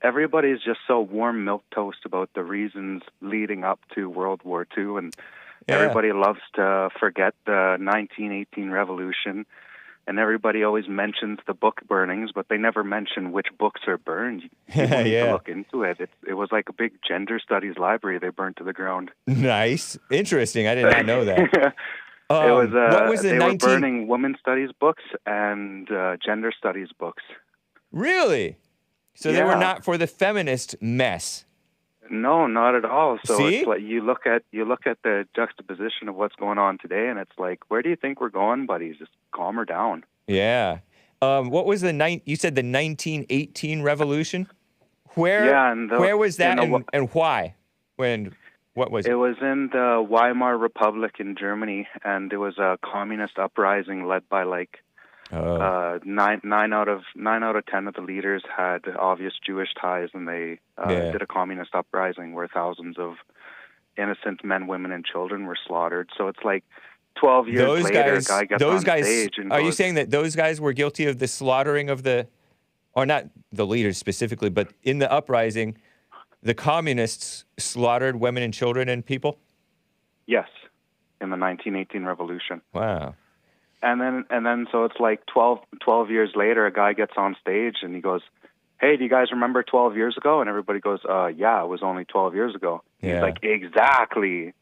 everybody's just so warm milquetoast about the reasons leading up to World War II, and everybody loves to forget the 1918 revolution, and everybody always mentions the book burnings, but they never mention which books are burned. You need to look into it. It was like a big gender studies library they burnt to the ground. Nice. Interesting. I did not know that. What was they were burning women's studies books and gender studies books. Really? So they were not for the feminist mess. No, not at all. So See? It's like you look at the juxtaposition of what's going on today, and it's like, where do you think we're going, buddies? Just calm her down. Yeah. What was you said the 1918 revolution? Where was that and why? What was it? It was in the Weimar Republic in Germany, and it was a communist uprising led by nine out of 10 of the leaders had obvious Jewish ties, and they did a communist uprising where thousands of innocent men, women, and children were slaughtered. So it's like 12 years later, a guy gets on stage and are you saying that those guys were guilty of the slaughtering of or not the leaders specifically, but in the uprising, the communists slaughtered women and children and people? Yes, in the 1918 revolution. Wow. And then so it's like 12 years later, a guy gets on stage and he goes, "Hey, do you guys remember 12 years ago?" And everybody goes, "Yeah, it was only 12 years ago." Yeah. He's like, "Exactly.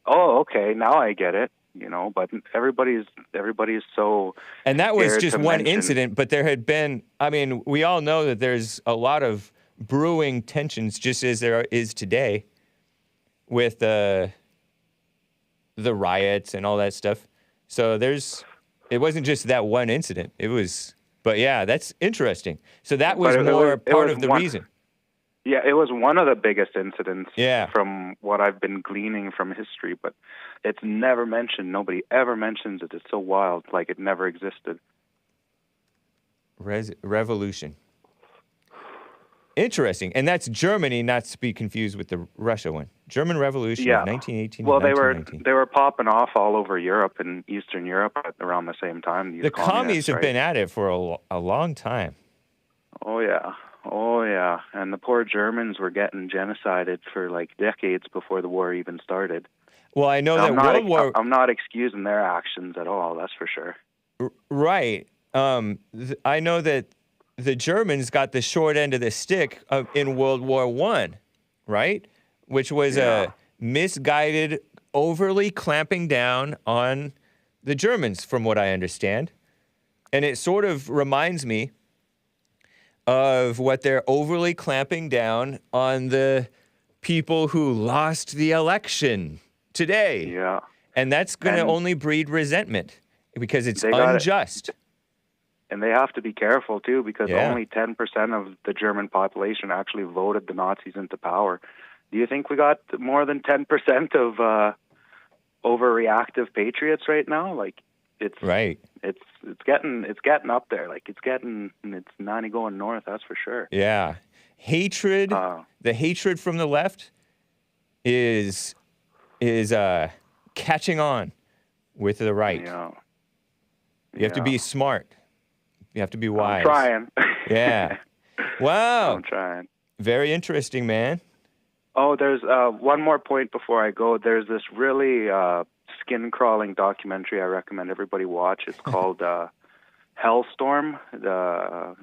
Oh, okay, now I get it." You know, but everybody's so. And that was just one incident, but there had been. I mean, we all know that there's a lot of brewing tensions, just as there is today, with the riots and all that stuff. So it wasn't just that one incident. But yeah, that's interesting. So that was part of the reason. Yeah, it was one of the biggest incidents from what I've been gleaning from history, but it's never mentioned. Nobody ever mentions it. It's so wild, like it never existed. Revolution. Interesting. And that's Germany, not to be confused with the Russia one. German Revolution of 1918 Well, and 1919. they were popping off all over Europe and Eastern Europe around the same time. The commies have been at it for a long time. Oh, yeah. And the poor Germans were getting genocided for like decades before the war even started. Well, I know that I'm not excusing their actions at all, that's for sure. Right. I know that the Germans got the short end of the stick in World War I, right? Which was a misguided, overly clamping down on the Germans, from what I understand. And it sort of reminds me of what they're overly clamping down on the people who lost the election today. Yeah. And that's going to only breed resentment because it's unjust. And they have to be careful, too, because only 10% of the German population actually voted the Nazis into power. Do you think we got more than 10% of overreactive patriots right now? Like, it's getting up there. Like, it's 90 going north, that's for sure. Yeah. Hatred, the hatred from the left is catching on with the right. Yeah. You have to be smart. You have to be wise. I'm trying. Yeah. Wow. I'm trying. Very interesting, man. Oh, there's one more point before I go. There's this really skin-crawling documentary I recommend everybody watch. It's called Hellstorm. The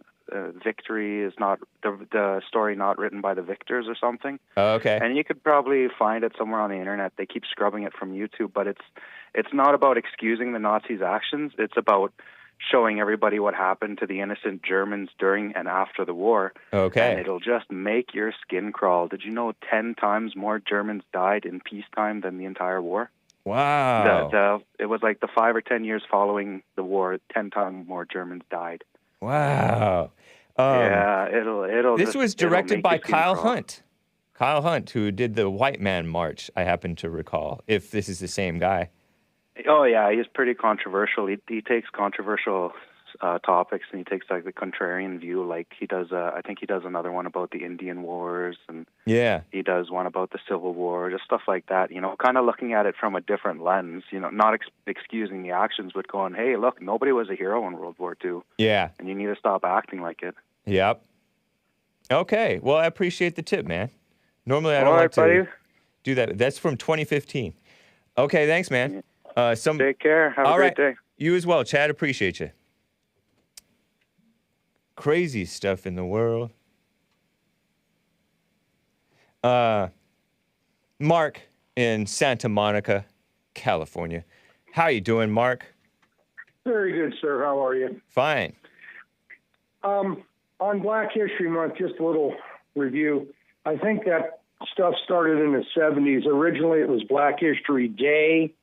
victory is not the story not written by the victors or something. Oh, okay. And you could probably find it somewhere on the internet. They keep scrubbing it from YouTube, but it's not about excusing the Nazis' actions. It's about showing everybody what happened to the innocent Germans during and after the war. Okay. And it'll just make your skin crawl. Did you know 10 times more Germans died in peacetime than the entire war? Wow. It was like the 5 or 10 years following the war, 10 times more Germans died. Wow. Yeah, it'll. This just, was it'll directed make by your skin Kyle crawl. Hunt. Kyle Hunt, who did the White Man March, I happen to recall, if this is the same guy. Oh yeah, he's pretty controversial. He takes controversial topics and he takes like the contrarian view. Like he does, I think he does another one about the Indian Wars, and Yeah. he does one about the Civil War, just stuff like that. You know, kind of looking at it from a different lens. You know, not excusing the actions, but going, hey, look, nobody was a hero in World War II, Yeah. and you need to stop acting like it. Yep. Okay. Well, I appreciate the tip, man. Normally, I All don't right, like to buddy. do that. That's from 2015. Okay, thanks, man. Take care. Have a All great right. day. You as well, Chad. Appreciate you. Crazy stuff in the world. Mark in Santa Monica, California. How you doing, Mark? Very good, sir. How are you? Fine. On Black History Month, just a little review. I think that stuff started in the 70s. Originally, it was Black History Day,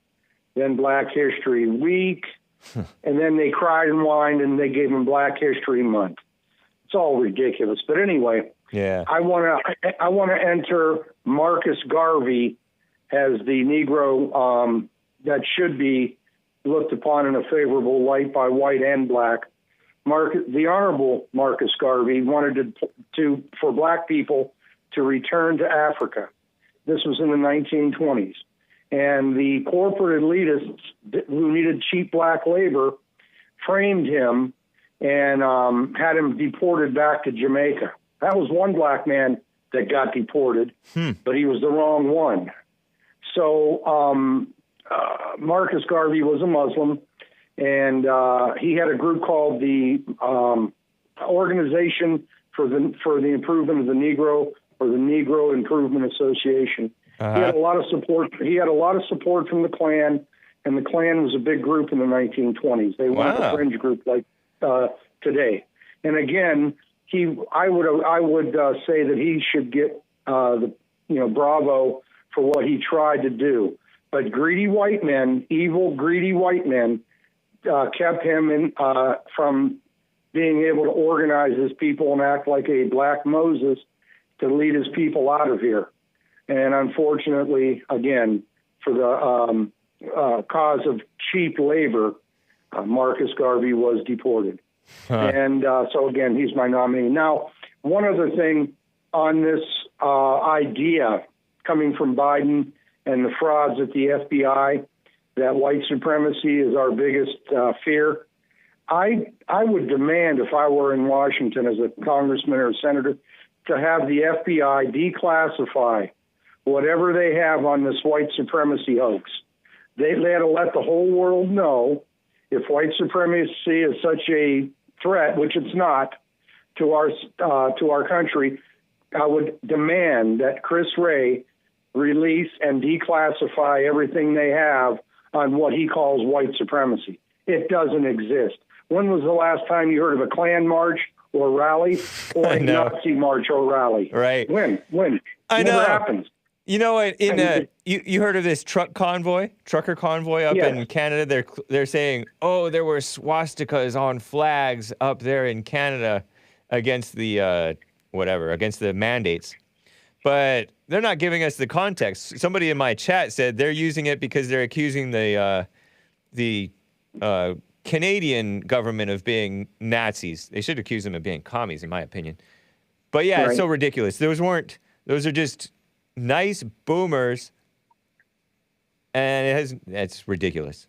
then Black History Week, and then they cried and whined and they gave them Black History Month. It's all ridiculous. But anyway, Yeah. I want to enter Marcus Garvey as the Negro that should be looked upon in a favorable light by white and black. The Honorable Marcus Garvey wanted for black people to return to Africa. This was in the 1920s. And the corporate elitists who needed cheap black labor framed him and had him deported back to Jamaica. That was one black man that got deported, but he was the wrong one. So Marcus Garvey was a Muslim, and he had a group called the Organization for the Improvement of the Negro, or the Negro Improvement Association. Uh-huh. He had a lot of support. He had a lot of support from the Klan, and the Klan was a big group in the 1920s. They weren't a fringe group like today. And again, I would say that he should get bravo for what he tried to do. But greedy white men, evil, greedy white men, kept him from being able to organize his people and act like a black Moses to lead his people out of here. And unfortunately, again, for the cause of cheap labor, Marcus Garvey was deported. And so, again, he's my nominee. Now, one other thing on this idea coming from Biden and the frauds at the FBI, that white supremacy is our biggest fear. I would demand, if I were in Washington as a congressman or a senator, to have the FBI declassify whatever they have on this white supremacy hoax. They had to let the whole world know, if white supremacy is such a threat, which it's not, to our country, I would demand that Chris Wray release and declassify everything they have on what he calls white supremacy. It doesn't exist. When was the last time you heard of a Klan march or rally, or a Nazi march or rally? Right. When? I know. Never happens. You know what? You heard of this trucker convoy up in Canada? They're saying, oh, there were swastikas on flags up there in Canada against the against the mandates, but they're not giving us the context. Somebody in my chat said they're using it because they're accusing the Canadian government of being Nazis. They should accuse them of being commies, in my opinion. But yeah, It's so ridiculous. Those are just nice boomers, and it's ridiculous.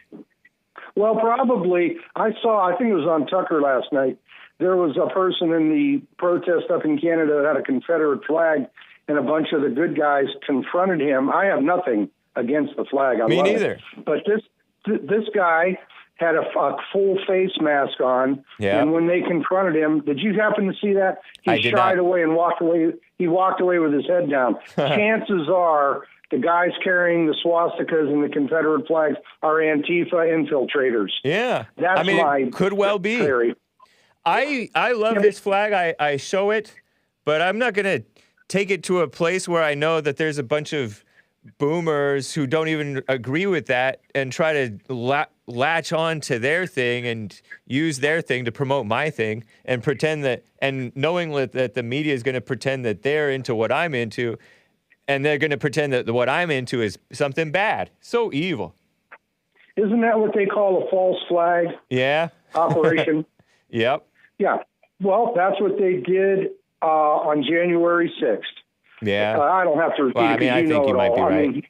Well, probably. I think it was on Tucker last night. There was a person in the protest up in Canada that had a Confederate flag, and a bunch of the good guys confronted him. I have nothing against the flag. Me neither. But this guy had a full face mask on, and when they confronted him, did you happen to see that? He shied away and walked away. He walked away with his head down. Chances are the guys carrying the swastikas and the Confederate flags are Antifa infiltrators. Yeah. That's my could well be. theory. I love this flag. I show it, but I'm not going to take it to a place where I know that there's a bunch of boomers who don't even agree with that and try to latch on to their thing and use their thing to promote my thing and pretend that, and knowing that the media is going to pretend that they're into what I'm into, and they're going to pretend that what I'm into is something bad. So evil. Isn't that what they call a false flag Yeah. operation? Yep. Yeah. Well, that's what they did on January 6th. Yeah. I don't have to repeat it because I think you might be right. I mean,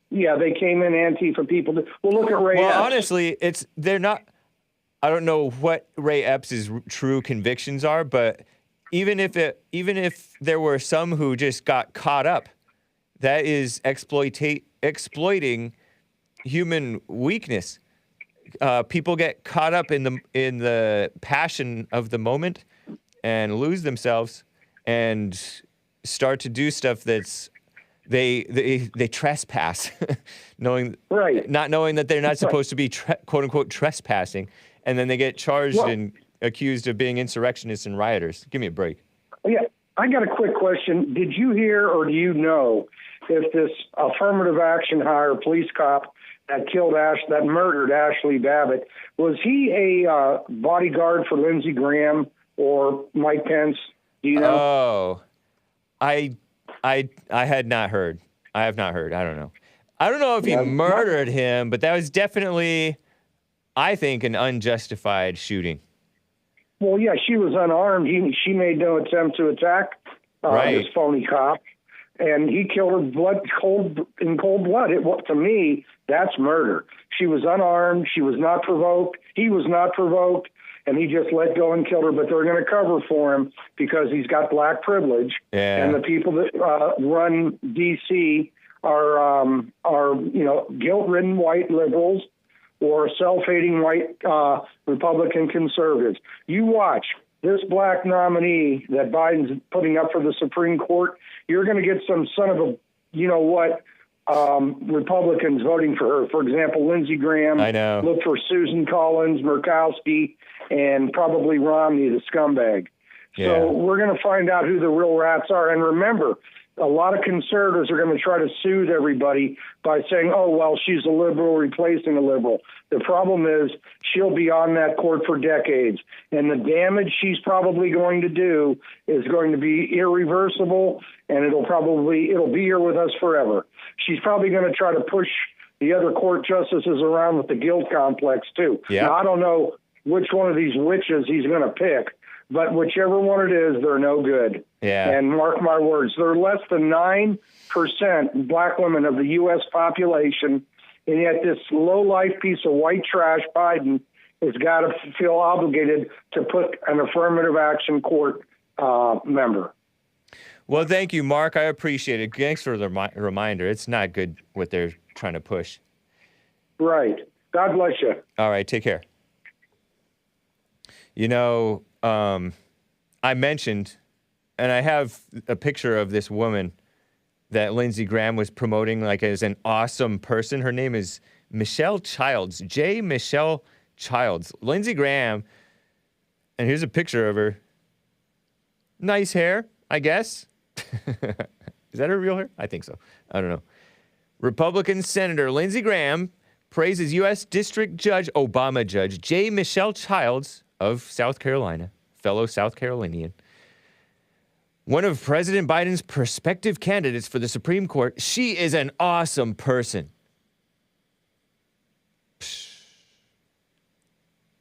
yeah, they came in Antifa people. Well, look at Ray Epps. Well, honestly, they're not. I don't know what Ray Epps' true convictions are, but even if there were some who just got caught up, that is exploiting human weakness. People get caught up in the passion of the moment and lose themselves and start to do stuff that's they trespass, not knowing that they're not supposed to be quote unquote trespassing, and then they get charged and accused of being insurrectionists and rioters. Give me a break. Yeah, I got a quick question. Did you hear or do you know if this affirmative action hire police cop that murdered Ashley Babbitt, was he a bodyguard for Lindsey Graham or Mike Pence? Do you know? Oh, I had not heard. I have not heard. I don't know. I don't know if he murdered him, but that was definitely, I think, an unjustified shooting. Well, yeah, she was unarmed. She made no attempt to attack this phony cop, and he killed her in cold blood. To me, that's murder. She was unarmed. She was not provoked. He was not provoked, and he just let go and killed her. But they're going to cover for him because he's got black privilege, and the people that run D.C. are guilt-ridden white liberals or self-hating white Republican conservatives. You watch this black nominee that Biden's putting up for the Supreme Court. You're going to get some son of a, Republicans voting for her. For example, Lindsey Graham. I know. Look for Susan Collins, Murkowski, and probably Romney, the scumbag. Yeah. So we're going to find out who the real rats are. And remember, a lot of conservatives are going to try to soothe everybody by saying, oh, well, she's a liberal replacing a liberal. The problem is she'll be on that court for decades, and the damage she's probably going to do is going to be irreversible, and it'll be here with us forever. She's probably going to try to push the other court justices around with the guilt complex, too. Yeah. Now, I don't know which one of these witches he's going to pick, but whichever one it is, they're no good. Yeah. And mark my words, they're less than 9% black women of the U.S. population, and yet this low-life piece of white trash, Biden, has got to feel obligated to put an affirmative action court member. Well, thank you, Mark. I appreciate it. Thanks for the reminder. It's not good what they're trying to push. Right. God bless you. All right, take care. I mentioned, and I have a picture of this woman that Lindsey Graham was promoting like as an awesome person. Her name is Michelle Childs, J. Michelle Childs. Lindsey Graham, and here's a picture of her. Nice hair, I guess. Is that her real hair? I think so. I don't know. Republican Senator Lindsey Graham praises U.S. District Judge, Obama Judge, J. Michelle Childs of South Carolina, fellow South Carolinian. One of President Biden's prospective candidates for the Supreme Court. She is an awesome person.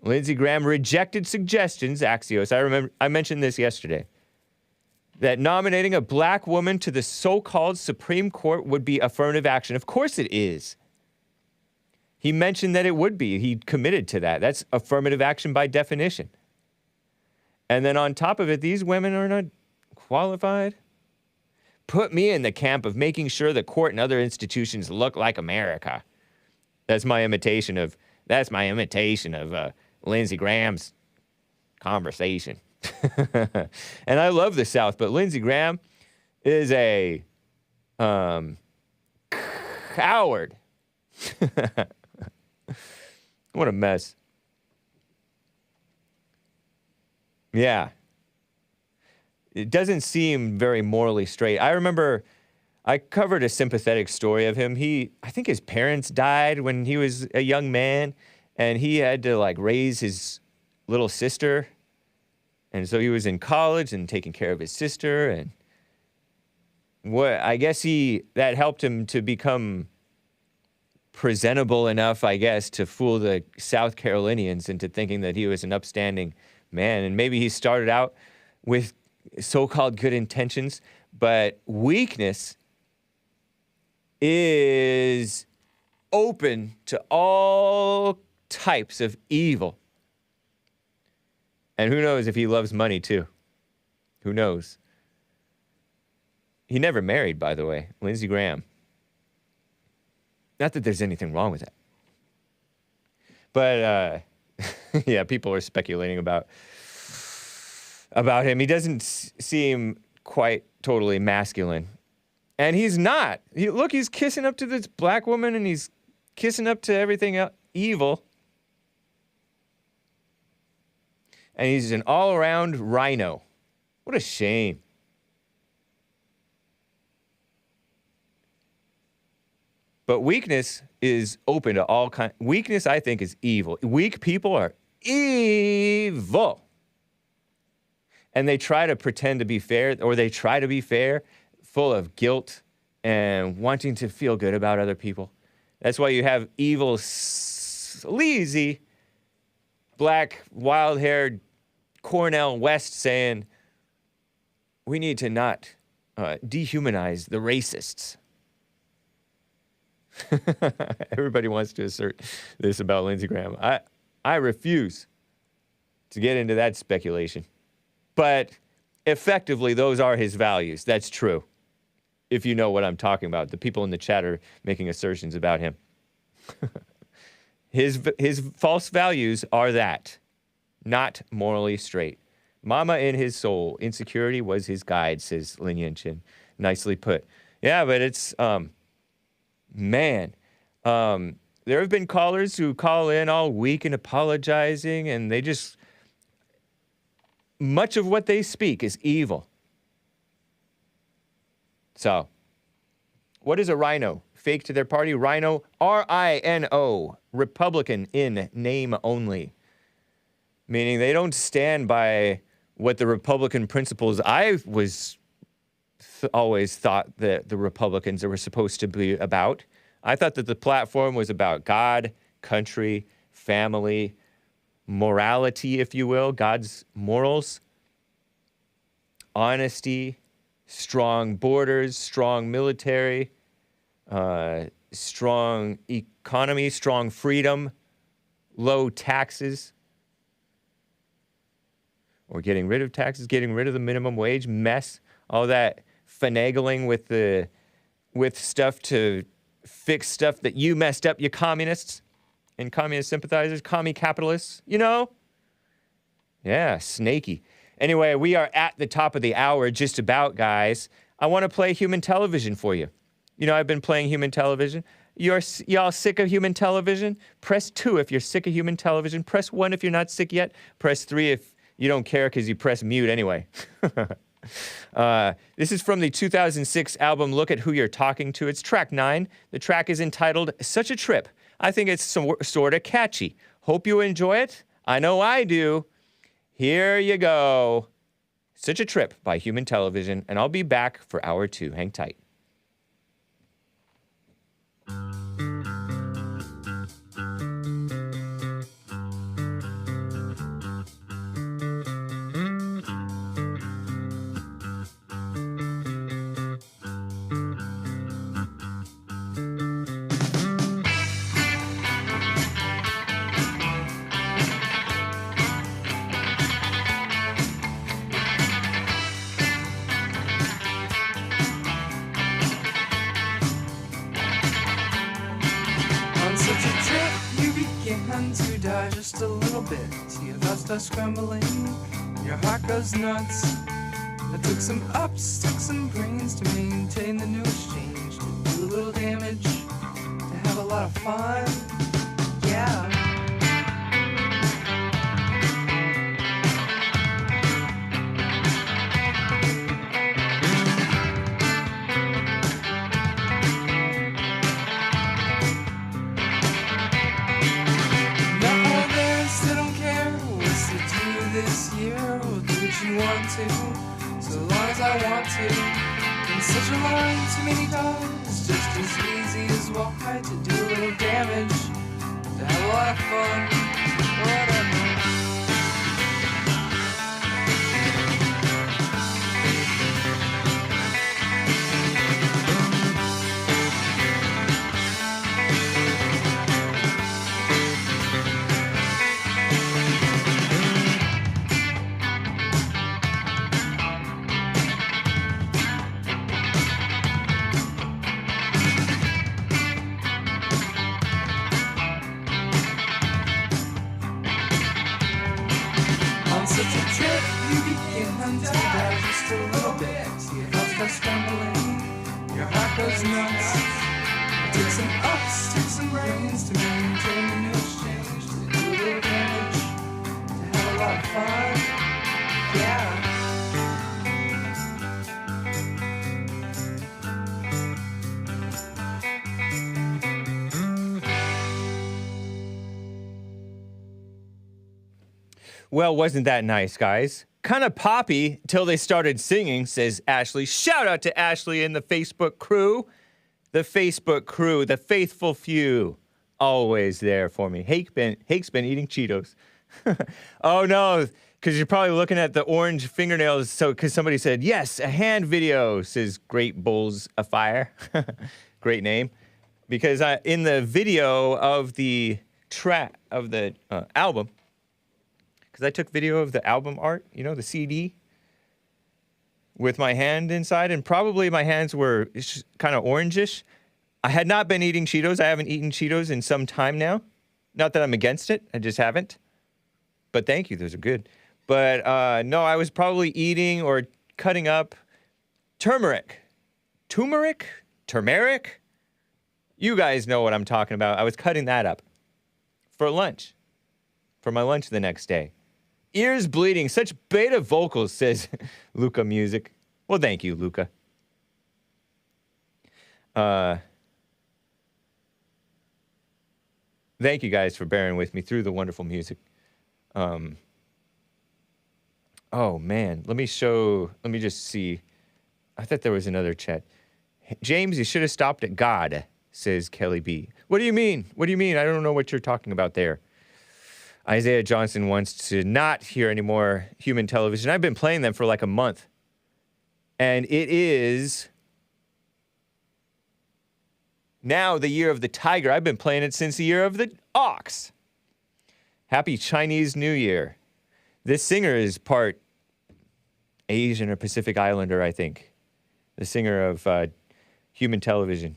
Lindsey Graham rejected suggestions, Axios, I mentioned this yesterday, that nominating a black woman to the so-called Supreme Court would be affirmative action. Of course it is. He mentioned that it would be. He committed to that. That's affirmative action by definition. And then on top of it, these women are not qualified. Put me in the camp of making sure the court and other institutions look like America. That's my imitation of Lindsey Graham's conversation. And I love the South, but Lindsey Graham is a coward. What a mess. Yeah. It doesn't seem very morally straight. I remember I covered a sympathetic story of him. I think his parents died when he was a young man, and he had to like raise his little sister. And so he was in college and taking care of his sister, and I guess that helped him to become presentable enough, I guess, to fool the South Carolinians into thinking that he was an upstanding man. And maybe he started out with so-called good intentions, but weakness is open to all types of evil. And who knows if he loves money too? Who knows? He never married, by the way, Lindsey Graham. Not that there's anything wrong with that. But, yeah, people are speculating about him. He doesn't seem quite totally masculine. And he's not. Look, he's kissing up to this black woman, and he's kissing up to everything evil. And he's an all-around rhino. What a shame. But weakness is open to all kinds. Weakness, I think, is evil. Weak people are evil. And they try to pretend to be fair, or they try to be fair, full of guilt and wanting to feel good about other people. That's why you have evil, sleazy, black, wild-haired Cornel West saying, we need to not dehumanize the racists. Everybody wants to assert this about Lindsey Graham. I refuse to get into that speculation. But effectively, those are his values. That's true. If you know what I'm talking about. The people in the chat are making assertions about him. His false values are that. Not morally straight. Mama in his soul. Insecurity was his guide, says Lin Yen Chin. Nicely put. Yeah, but it's... Man, there have been callers who call in all weak and apologizing, and they just... Much of what they speak is evil. So, what is a rhino? Fake to their party? Rhino, R-I-N-O, Republican in name only. Meaning they don't stand by what the Republican principles I was... always thought that the Republicans were supposed to be about. I thought that the platform was about God, country, family, morality, if you will, God's morals, honesty, strong borders, strong military, strong economy, strong freedom, low taxes, or getting rid of taxes, getting rid of the minimum wage mess, all that finagling with stuff to fix stuff that you messed up, you communists and communist sympathizers, commie capitalists, you know? Yeah, snaky. Anyway, we are at the top of the hour, just about, guys. I want to play human television for you. You know, I've been playing human television. Y'all sick of human television? Press 2 if you're sick of human television. Press 1 if you're not sick yet. Press 3 if you don't care because you press mute anyway. This is from the 2006 album, Look at Who You're Talking To. It's track 9. The track is entitled Such a Trip. I think it's sort of catchy. Hope you enjoy it. I know I do. Here you go. Such a Trip by Human Television, and I'll be back for hour 2. Hang tight. To die just a little bit, your thoughts start scrambling, your heart goes nuts. I took some ups, took some brains to maintain the new exchange, to do a little damage a lot of fun. Yeah. This year, we'll do what you want to, so long as I want to. In such a line, too many dogs, just as easy as why to do a little damage, to have a lot of fun, whatever. Goes nuts. Take some ups, take some brains to maintain the new exchange, to do a little damage, to have a lot of fun. Yeah. Well, wasn't that nice, guys? Kind of poppy till they started singing, says Ashley. Shout out to Ashley and the Facebook crew. The Facebook crew, the faithful few. Always there for me. Hake's been eating Cheetos. Oh, no, because you're probably looking at the orange fingernails. So, because somebody said, yes, a hand video, says Great Bulls Afire. Great name. Because in the video of the track of the album, because I took video of the album art, you know, the CD, with my hand inside, and probably my hands were kind of orangish. I had not been eating Cheetos. I haven't eaten Cheetos in some time now. Not that I'm against it. I just haven't. But thank you. Those are good. But no, I was probably eating or cutting up turmeric. Turmeric? You guys know what I'm talking about. I was cutting that up for lunch, for my lunch the next day. Ears bleeding, such beta vocals, says LUKA Music. Well, thank you, LUKA. Thank you guys for bearing with me through the wonderful music. Oh, man. Let me just see. I thought there was another chat. James, you should have stopped at God, says Kelly B. What do you mean? What do you mean? I don't know what you're talking about there. Isaiah Johnson wants to not hear any more human television. I've been playing them for like a month. And it is now the year of the tiger. I've been playing it since the year of the ox. Happy Chinese New Year. This singer is part Asian or Pacific Islander, I think. The singer of human television.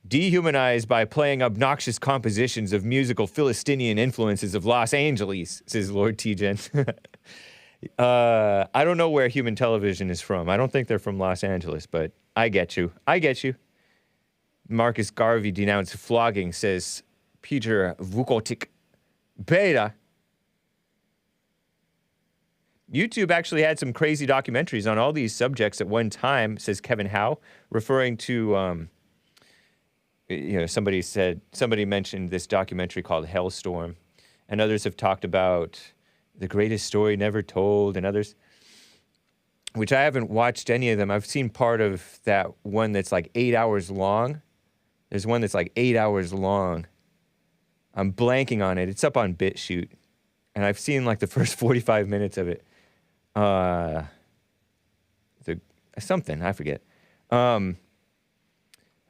Dehumanized by playing obnoxious compositions of musical Philistinian influences of Los Angeles, says Lord T-Gen. I don't know where human television is from. I don't think they're from Los Angeles, but I get you. Marcus Garvey denounced flogging, says Peter Vukotic Beta. YouTube actually had some crazy documentaries on all these subjects at one time, says Kevin Howe, referring to... somebody mentioned this documentary called Hellstorm, and others have talked about The Greatest Story Never Told, and others, which I haven't watched any of them. I've seen part of that one that's like 8 hours long. There's one that's like 8 hours long. I'm blanking on it. It's up on BitChute, and I've seen like the first 45 minutes of it. Something, I forget.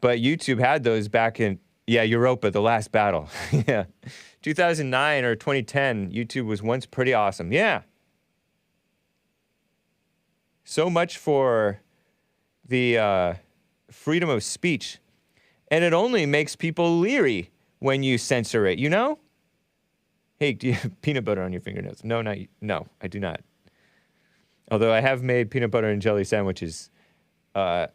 But YouTube had those back in, Europa, The Last Battle. Yeah. 2009 or 2010, YouTube was once pretty awesome. Yeah. So much for the freedom of speech. And it only makes people leery when you censor it, you know? Hey, do you have peanut butter on your fingernails? No, I do not. Although I have made peanut butter and jelly sandwiches a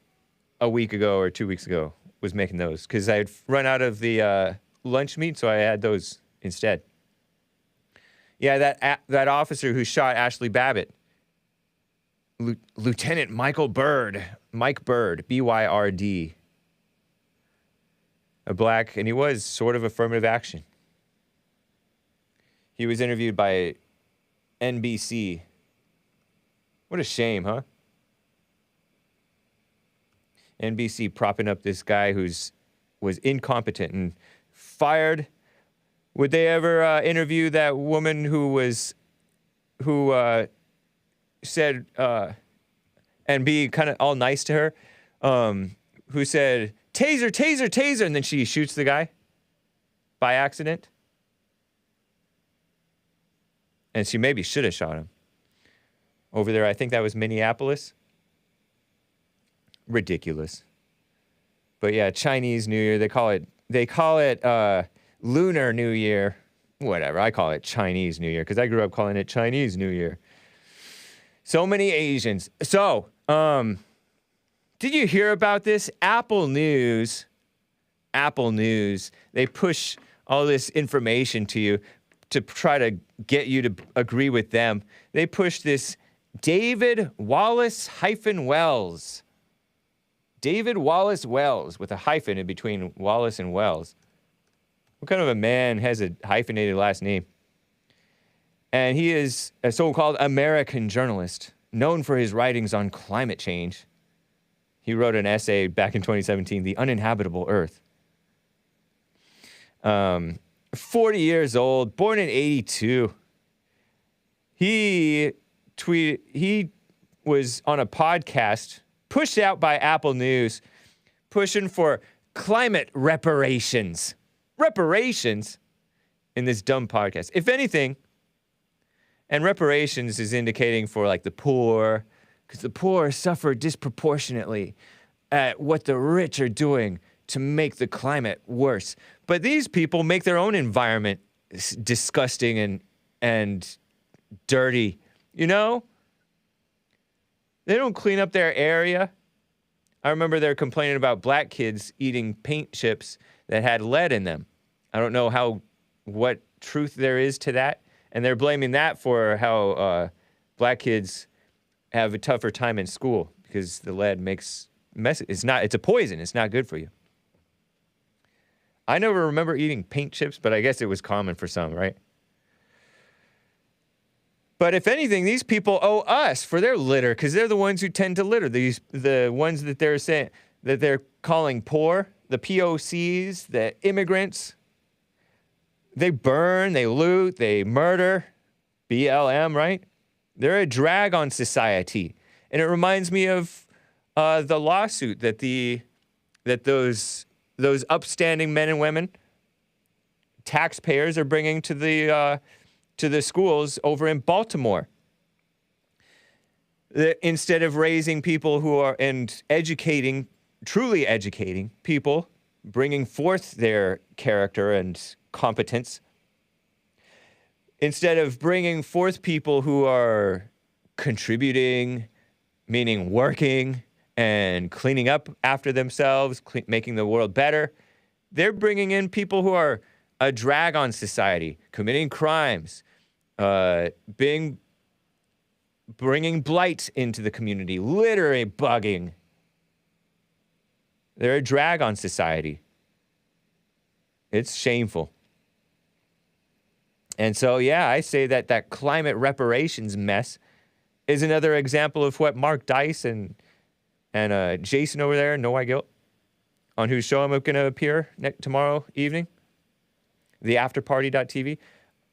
week ago or 2 weeks ago was making those because I had run out of the lunch meat, so I had those instead. Yeah, that officer who shot Ashley Babbitt, Lieutenant Mike Byrd, B-Y-R-D, a black, and he was sort of affirmative action. He was interviewed by NBC. What a shame, huh? NBC propping up this guy was incompetent and fired. Would they ever interview that woman who said and be kind of all nice to her, who said taser, taser, taser, and then she shoots the guy by accident? And she maybe should have shot him. Over there, I think that was Minneapolis. Ridiculous. But yeah, Chinese New Year, they call it Lunar New Year. Whatever, I call it Chinese New Year because I grew up calling it Chinese New Year. So many Asians. So, did you hear about this? Apple News, they push all this information to you to try to get you to agree with them. They push this David Wallace-Wells. David Wallace Wells with a hyphen in between Wallace and Wells. What kind of a man has a hyphenated last name? And he is a so-called American journalist known for his writings on climate change. He wrote an essay back in 2017, The Uninhabitable Earth. 40 years old, born in 82. He was on a podcast pushed out by Apple News, pushing for climate reparations. Reparations in this dumb podcast. If anything, and reparations is indicating for like the poor, because the poor suffer disproportionately at what the rich are doing to make the climate worse. But these people make their own environment disgusting and dirty, you know? They don't clean up their area. I remember they're complaining about black kids eating paint chips that had lead in them. I don't know what truth there is to that. And they're blaming that for how black kids have a tougher time in school because the lead makes mess. It's a poison. It's not good for you. I never remember eating paint chips, but I guess it was common for some, right? But if anything, these people owe us for their litter because they're the ones who tend to litter. The ones that they're saying that they're calling poor, the POCs, the immigrants. They burn, they loot, they murder. BLM, right? They're a drag on society. And it reminds me of the lawsuit that those upstanding men and women, taxpayers, are bringing to the schools over in Baltimore. Instead of raising people who are and truly educating people, bringing forth their character and competence, instead of bringing forth people who are contributing, meaning working and cleaning up after themselves, making the world better, they're bringing in people who are a drag on society, committing crimes, bringing blight into the community, littering, bugging. They're a drag on society. It's shameful. And so, yeah, I say that climate reparations mess is another example of what Mark Dice and Jason over there, No White Guilt, on whose show I'm going to appear tomorrow evening, theafterparty.tv,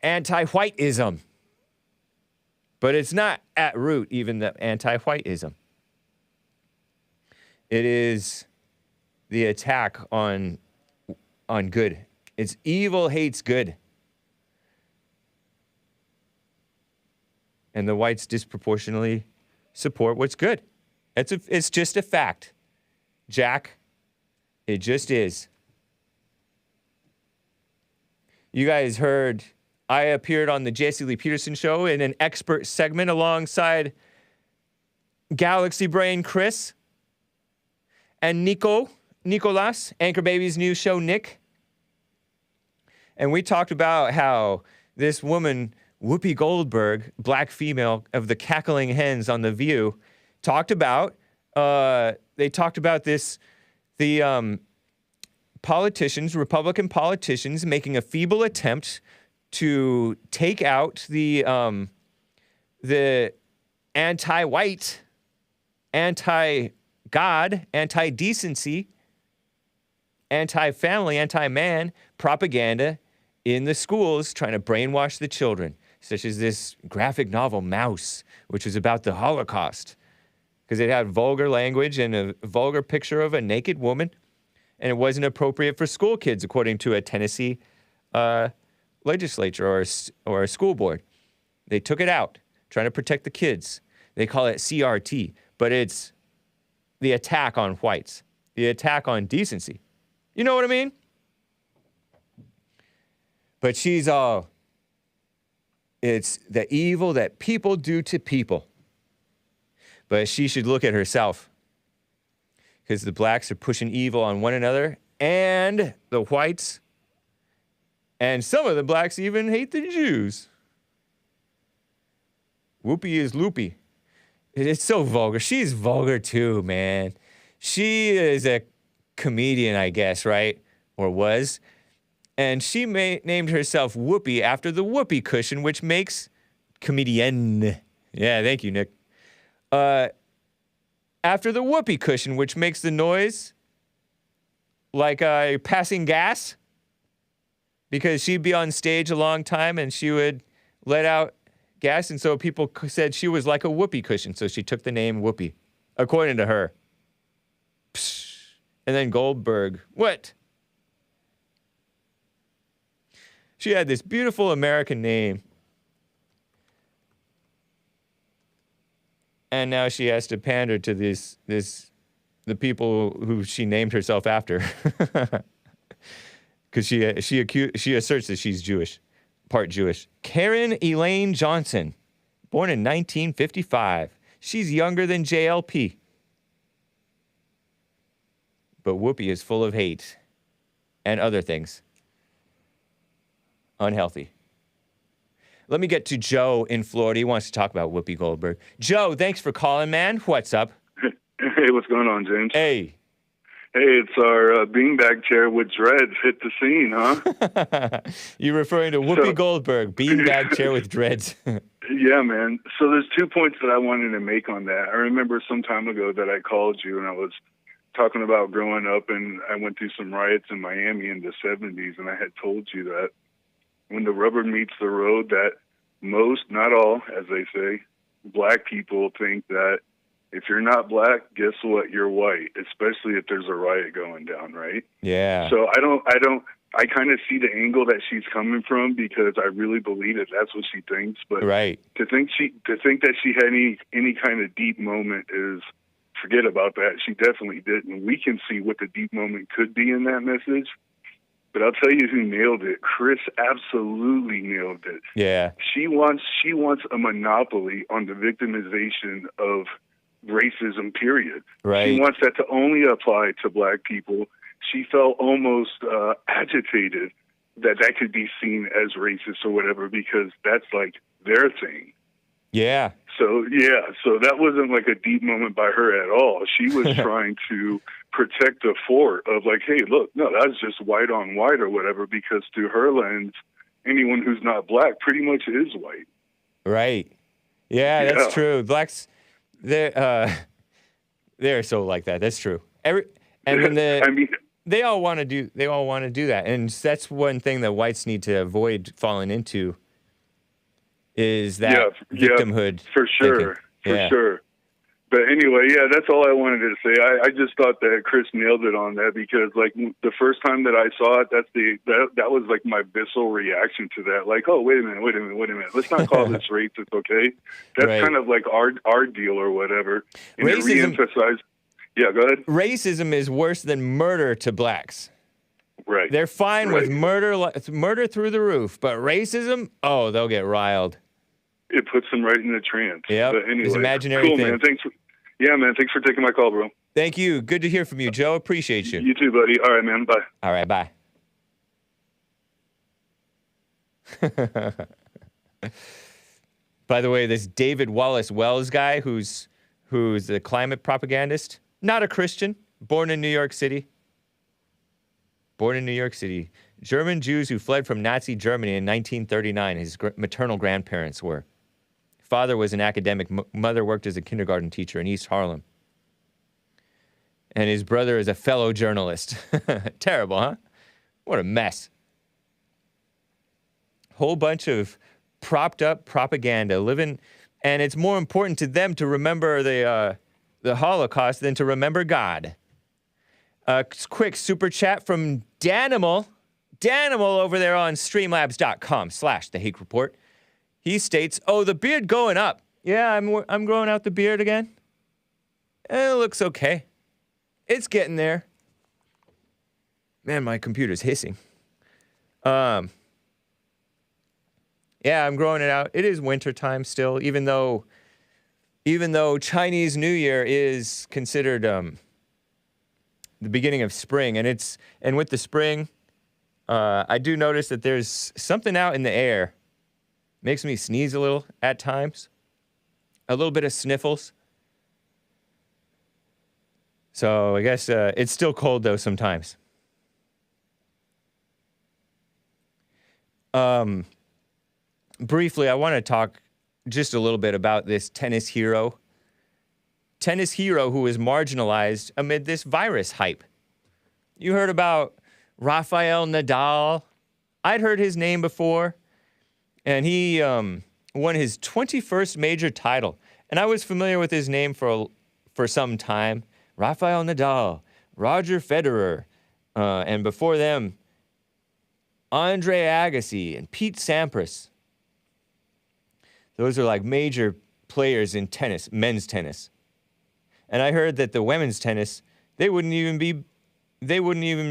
anti-Whiteism. But it's not at root even the anti-Whiteism. It is the attack on good. It's evil hates good. And the whites disproportionately support what's good. It's just a fact. Jack, it just is. You guys heard I appeared on the Jesse Lee Peterson show in an expert segment alongside Galaxy Brain Chris and Nico Nicolas, Anchor Baby's new show, Nick. And we talked about how this woman, Whoopi Goldberg, black female of the cackling hens on The View, talked about, they talked about this, the politicians, Republican politicians, making a feeble attempt to take out the anti-white, anti-God, anti-decency, anti-family, anti-man propaganda in the schools, trying to brainwash the children, such as this graphic novel, Mouse, which was about the Holocaust, because it had vulgar language and a vulgar picture of a naked woman, and it wasn't appropriate for school kids, according to a Tennessee legislature or a school board. They took it out, trying to protect the kids. They call it CRT, but it's the attack on whites, the attack on decency. You know what I mean? But she's all, it's the evil that people do to people. But she should look at herself, because the blacks are pushing evil on one another and the whites, and some of the blacks even hate the Jews. Whoopi is loopy. It's so vulgar. She's vulgar too, man. She is a comedian, I guess, right? Or was. And she named herself Whoopi after the whoopee cushion, which makes comedian. Yeah, thank you, Nick. After the whoopee cushion, which makes the noise like passing gas, because she'd be on stage a long time and she would let out gas, and so people said she was like a whoopee cushion, so she took the name Whoopi, according to her. Psh. And then Goldberg, what? She had this beautiful American name, and now she has to pander to the people who she named herself after, because she asserts that she's Jewish, part Jewish. Karen Elaine Johnson, born in 1955. She's younger than JLP. But Whoopi is full of hate and other things. Unhealthy. Let me get to Joe in Florida. He wants to talk about Whoopi Goldberg. Joe, thanks for calling, man. What's up? Hey, what's going on, James? Hey. Hey, it's our beanbag chair with dreads hit the scene, huh? You're referring to Whoopi Goldberg, beanbag chair with dreads. Yeah, man. So there's 2 points that I wanted to make on that. I remember some time ago that I called you and I was talking about growing up, and I went through some riots in Miami in the 70s, and I had told you that when the rubber meets the road, that most, not all, as they say, black people think that if you're not black, guess what? You're white, especially if there's a riot going down, right? Yeah. So I kind of see the angle that she's coming from, because I really believe that that's what she thinks. But right. to think that she had any kind of deep moment is, forget about that. She definitely didn't. We can see what the deep moment could be in that message. But I'll tell you who nailed it. Chris absolutely nailed it. Yeah. She wants a monopoly on the victimization of racism, period. Right. She wants that to only apply to black people. She felt almost agitated that could be seen as racist or whatever, because that's like their thing. Yeah. So that wasn't like a deep moment by her at all. She was trying to protect the fort of like, hey, look, no, that's just white on white or whatever, because through her lens, anyone who's not black pretty much is white. Right. Yeah, that's true. Blacks, they're so like that. That's true. And then they all want to do that, and that's one thing that whites need to avoid falling into. Is that victimhood? For sure, for sure. But anyway, that's all I wanted to say. I just thought that Chris nailed it on that, because like the first time that I saw it, that was like my visceral reaction to that. Like, oh, wait a minute. Let's not call this racist, okay? That's kind of like our deal or whatever. And racism, it re-emphasized. Yeah, go ahead. Racism is worse than murder to blacks. Right. They're fine with murder through the roof, but racism, oh, they'll get riled. It puts them right in a trance. Yeah. But anyway, It's imaginary cool, thing. Man. Thanks for taking my call, bro. Thank you. Good to hear from you, Joe. Appreciate you. You too, buddy. All right, man. Bye. All right, bye. By the way, this David Wallace Wells guy who's a climate propagandist, not a Christian, born in New York City. Born in New York City. German Jews who fled from Nazi Germany in 1939, his maternal grandparents were. Father was an academic, mother worked as a kindergarten teacher in East Harlem. And his brother is a fellow journalist. Terrible, huh? What a mess. Whole bunch of propped up propaganda living, and it's more important to them to remember the Holocaust than to remember God. Quick super chat from Danimal. Danimal over there on streamlabs.com/the Hake Report. He states, "Oh, the beard going up. Yeah, I'm growing out the beard again. It looks okay. It's getting there. Man, my computer's hissing. Yeah, I'm growing it out. It is winter time still, even though Chinese New Year is considered the beginning of spring, and with the spring, I do notice that there's something out in the air. Makes me sneeze a little at times. A little bit of sniffles. So I guess it's still cold though sometimes. Briefly, I want to talk just a little bit about this tennis hero. Tennis hero who was marginalized amid this virus hype. You heard about Rafael Nadal. I'd heard his name before, and he won his 21st major title. And I was familiar with his name for some time. Rafael Nadal, Roger Federer, and before them, Andre Agassi and Pete Sampras. Those are like major players in tennis, men's tennis. And I heard that the women's tennis, they wouldn't even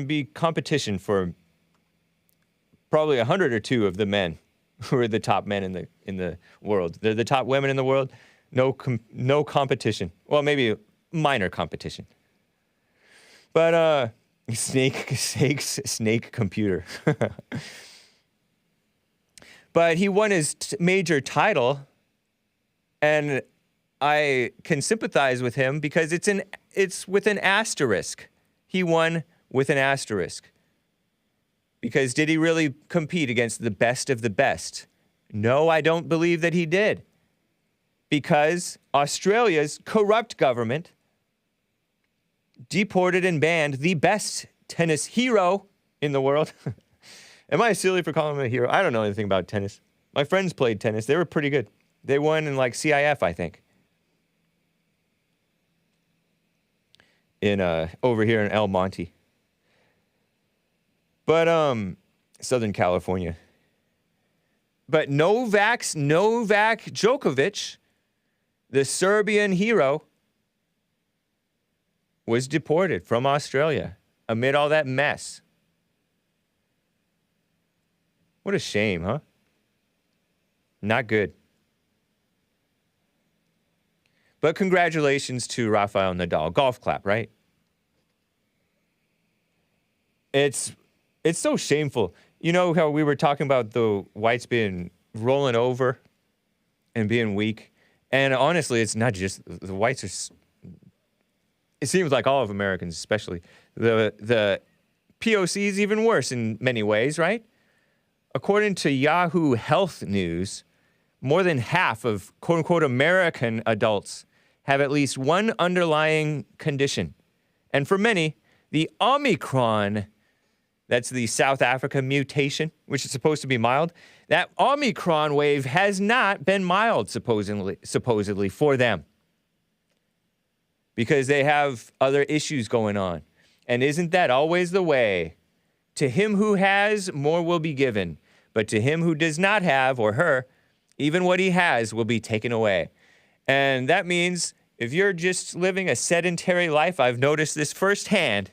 be competition for probably 100 or 2 of the men who are the top men in the world. They're the top women in the world. No competition. Well, maybe minor competition. But snake computer. But he won his major title, and I can sympathize with him because it's with an asterisk. He won with an asterisk. Because did he really compete against the best of the best? No, I don't believe that he did. Because Australia's corrupt government deported and banned the best tennis hero in the world. Am I silly for calling him a hero? I don't know anything about tennis. My friends played tennis. They were pretty good. They won in like CIF, I think. Over here in El Monte. But Southern California. But Novak Djokovic, the Serbian hero, was deported from Australia amid all that mess. What a shame, huh? Not good. But congratulations to Rafael Nadal. Golf clap, right? It's so shameful. You know how we were talking about the whites being rolling over and being weak? And honestly, it's not just the whites are... It seems like all of Americans, especially. The POC is even worse in many ways, right? According to Yahoo Health News, more than half of quote-unquote American adults have at least one underlying condition. And for many, the Omicron, that's the South Africa mutation, which is supposed to be mild, that Omicron wave has not been mild, supposedly for them. Because they have other issues going on. And isn't that always the way? To him who has, more will be given. But to him who does not have, or her, even what he has will be taken away. And that means if you're just living a sedentary life, I've noticed this firsthand,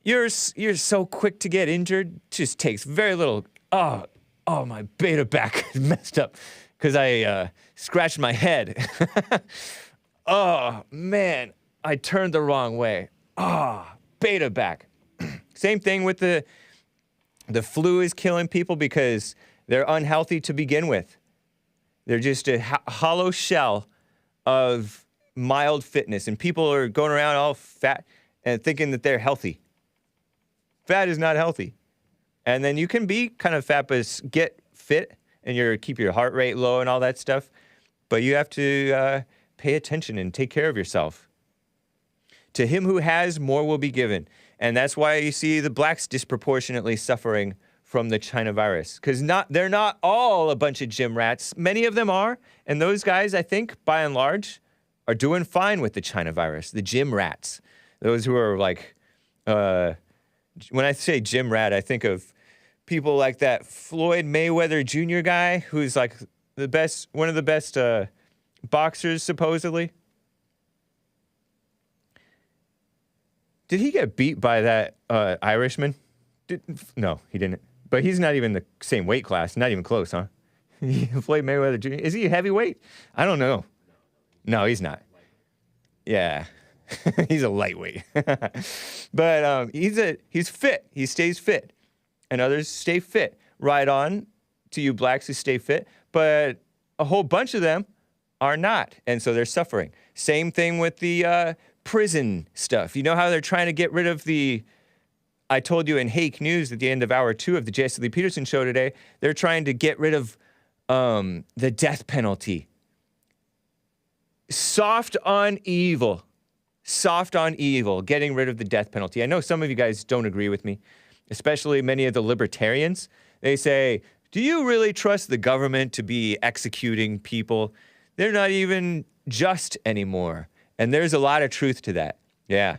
you're so quick to get injured, just takes very little. Oh, my beta back is messed up because I scratched my head. Oh, man. I turned the wrong way. Beta back. Same thing with the flu is killing people because they're unhealthy to begin with. They're just a hollow shell of mild fitness, and people are going around all fat and thinking that they're healthy. Fat is not healthy. And then you can be kind of fat, but get fit and keep your heart rate low and all that stuff. But you have to pay attention and take care of yourself. To him who has, more will be given. And that's why you see the blacks disproportionately suffering from the China virus. Because they're not all a bunch of gym rats. Many of them are. And those guys, I think, by and large, are doing fine with the China virus. The gym rats. Those who are like, when I say gym rat, I think of people like that Floyd Mayweather Jr. guy, who's like one of the best boxers, supposedly. Did he get beat by that Irishman? No, he didn't. But he's not even the same weight class. Not even close, huh? Floyd Mayweather Jr. Is he heavyweight? I don't know. No, he's not. Yeah. He's a lightweight. But he's fit. He stays fit. And others stay fit. Right on to you blacks who stay fit. But a whole bunch of them are not. And so they're suffering. Same thing with the prison stuff. You know how they're trying to get rid of I told you in Hake News at the end of hour 2 of the Cheslie Peterson show today, they're trying to get rid of the death penalty. Soft on evil, getting rid of the death penalty. I know some of you guys don't agree with me, especially many of the libertarians. They say, do you really trust the government to be executing people? They're not even just anymore. And there's a lot of truth to that. Yeah,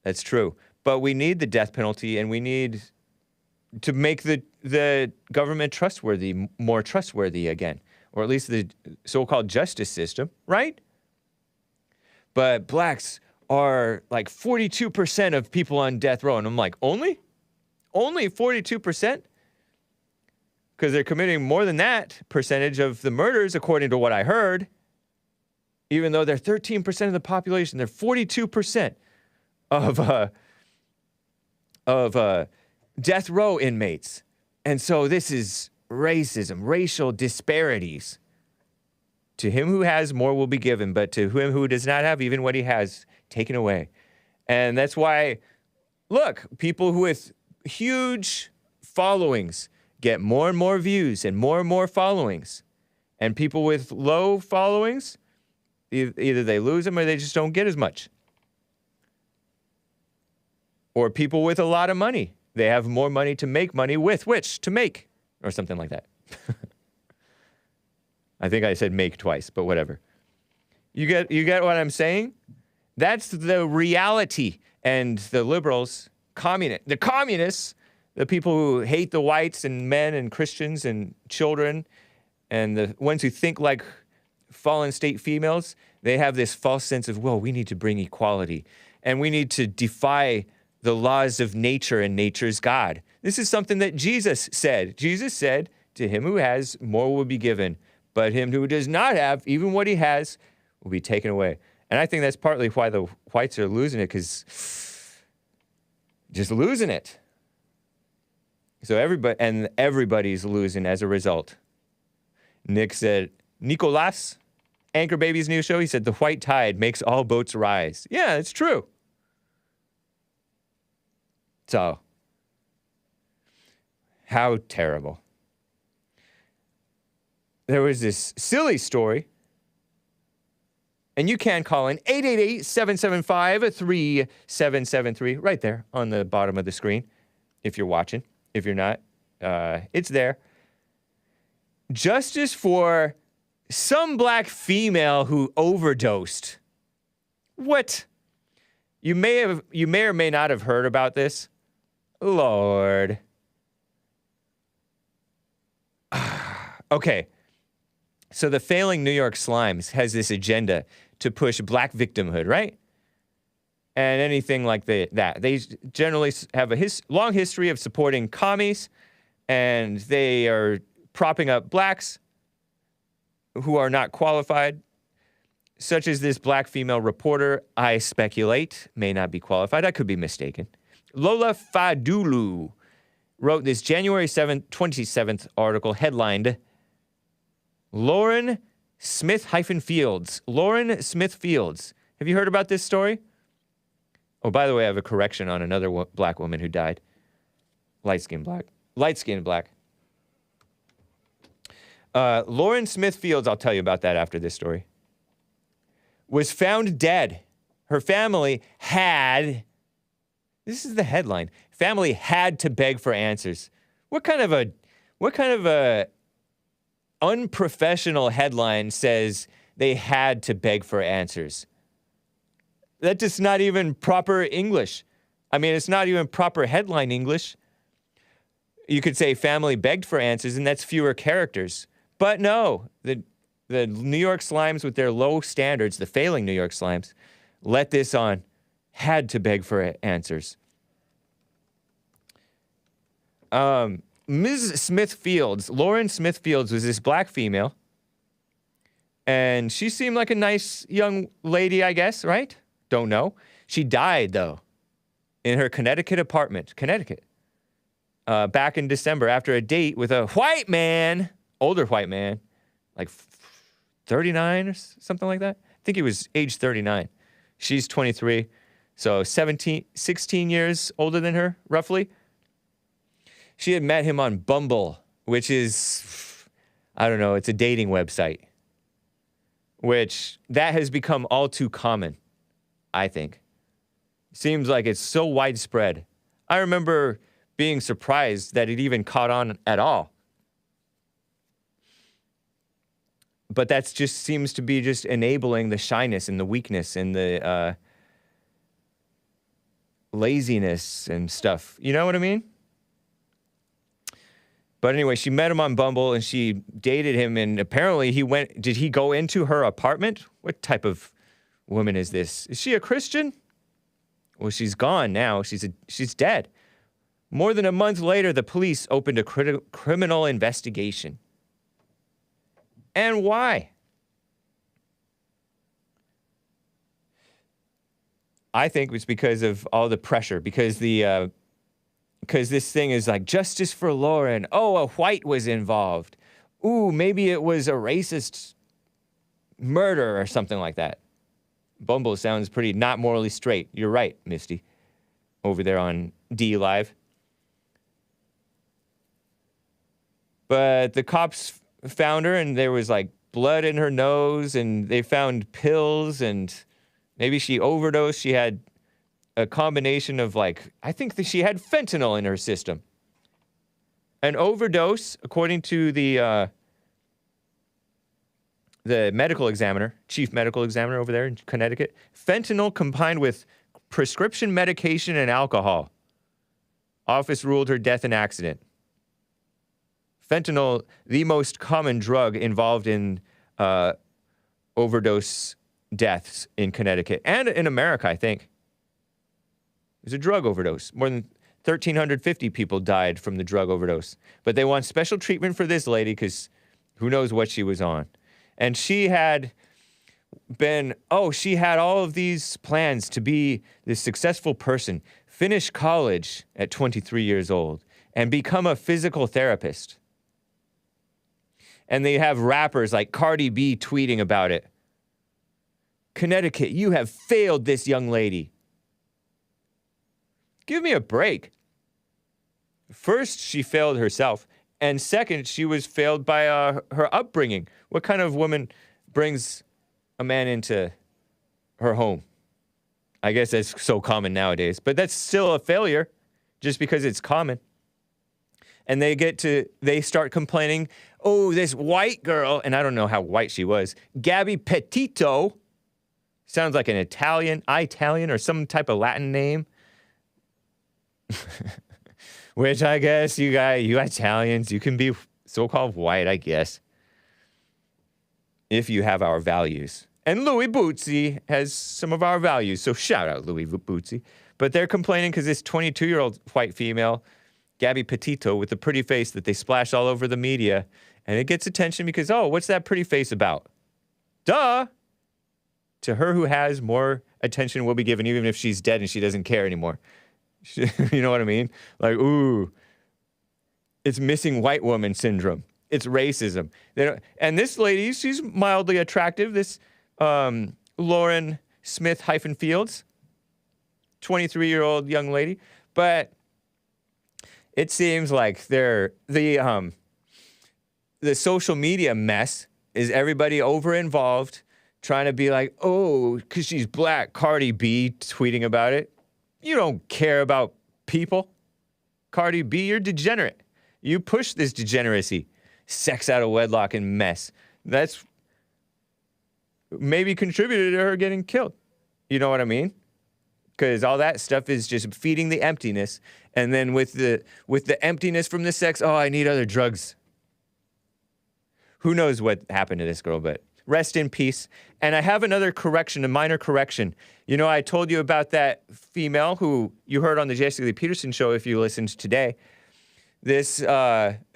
that's true. But we need the death penalty, and we need to make the government trustworthy, more trustworthy again, or at least the so-called justice system, right? But blacks are like 42% of people on death row, and I'm like, only 42%? Because they're committing more than that percentage of the murders, according to what I heard. Even though they're 13% of the population, they're 42% of death row inmates. And so this is racism, racial disparities. To him who has, more will be given, but to him who does not have, even what he has, taken away. And that's why, look, people with huge followings get more and more views and more followings. And people with low followings, either they lose them or they just don't get as much. Or people with a lot of money. They have more money to make money with which to make, or something like that. I think I said make twice, but whatever. You get what I'm saying? That's the reality. And the liberals, the communists, the people who hate the whites and men and Christians and children, and the ones who think like fallen state females, they have this false sense of, well, we need to bring equality. And we need to defy the laws of nature and nature's God. This is something that Jesus said. Jesus said, to him who has, more will be given. But him who does not have, even what he has, will be taken away. And I think that's partly why the whites are losing it, because just losing it. So everybody's losing as a result. Nick said, Nicolas, Anchor Baby's new show, he said, the white tide makes all boats rise. Yeah, it's true. So, how terrible. There was this silly story, and you can call in 888-775-3773, right there on the bottom of the screen, if you're watching. If you're not, it's there. Justice for some black female who overdosed. What? You may or may not have heard about this. Lord. Okay. So the failing New York Slimes has this agenda to push black victimhood, right? And anything like that. They generally have a long history of supporting commies, and they are propping up blacks who are not qualified. such as this black female reporter, I speculate, may not be qualified. I could be mistaken. Lola Fadulu wrote this January 27th article headlined, Lauren Smith-Fields. Lauren Smith-Fields. Have you heard about this story? Oh, by the way, I have a correction on another black woman who died. Light-skinned black. Light-skinned black. Lauren Smith-Fields, I'll tell you about that after this story, was found dead. Her family had, this is the headline, family had to beg for answers. What kind of a unprofessional headline says they had to beg for answers? That's just not even proper English. I mean, it's not even proper headline English. You could say family begged for answers, and that's fewer characters. But no, the New York Slimes with their low standards, the failing New York Slimes, let this on, had to beg for answers. Ms. Smith-Fields, Lauren Smith-Fields, was this black female, and she seemed like a nice young lady, I guess, right? Don't know. She died, though, in her Connecticut apartment, back in December after a date with a white man, older white man, like 39 or something like that. I think he was age 39. She's 23, so 16 years older than her, roughly. She had met him on Bumble, which is, I don't know, it's a dating website, which that has become all too common, I think. Seems like it's so widespread. I remember being surprised that it even caught on at all. But that's just seems to be just enabling the shyness and the weakness and the laziness and stuff. You know what I mean? But anyway, she met him on Bumble and she dated him, and apparently did he go into her apartment? What type of woman is this? Is she a Christian? Well, she's gone now. She's dead. More than a month later, the police opened a criminal investigation. And why? I think it was because of all the pressure, because this thing is like justice for Lauren. Oh, a white was involved. Ooh, maybe it was a racist murder or something like that. Bumble sounds pretty not morally straight. You're right, Misty, over there on D Live. But the cops found her, and there was like blood in her nose, and they found pills, and maybe she overdosed. She had a combination of I think that she had fentanyl in her system. An overdose, according to the medical examiner, chief medical examiner over there in Connecticut, fentanyl combined with prescription medication and alcohol. Office ruled her death an accident. Fentanyl, the most common drug involved in overdose deaths in Connecticut and in America, I think. It was a drug overdose. More than 1,350 people died from the drug overdose. But they want special treatment for this lady because who knows what she was on. And she had she had all of these plans to be this successful person, finish college at 23 years old, and become a physical therapist. And they have rappers like Cardi B tweeting about it. Connecticut, you have failed this young lady. Give me a break. First, she failed herself. And second, she was failed by her upbringing. What kind of woman brings a man into her home? I guess that's so common nowadays. But that's still a failure just because it's common. And they start complaining, oh, this white girl, and I don't know how white she was, Gabby Petito, sounds like an Italian or some type of Latin name. Which I guess you Italians, you can be so-called white, I guess, if you have our values. And Louis Bootsy has some of our values, so shout out Louis Bootsy. But they're complaining because this 22-year-old white female, Gabby Petito, with the pretty face that they splash all over the media, and it gets attention because, oh, what's that pretty face about? Duh! To her who has, more attention will be given, even if she's dead and she doesn't care anymore. You know what I mean? Like, ooh, it's missing white woman syndrome. It's racism. And this lady, she's mildly attractive. This Lauren Smith-Fields, 23-year-old young lady. But it seems like the social media mess is everybody over-involved, trying to be like, oh, because she's black, Cardi B tweeting about it. You don't care about people. Cardi B, you're degenerate. You push this degeneracy, sex out of wedlock and mess. That's maybe contributed to her getting killed. You know what I mean? Because all that stuff is just feeding the emptiness. And then with the emptiness from the sex, oh, I need other drugs. Who knows what happened to this girl, but rest in peace. And I have another correction, a minor correction. You know, I told you about that female who you heard on the Cheslie Peterson show if you listened today. This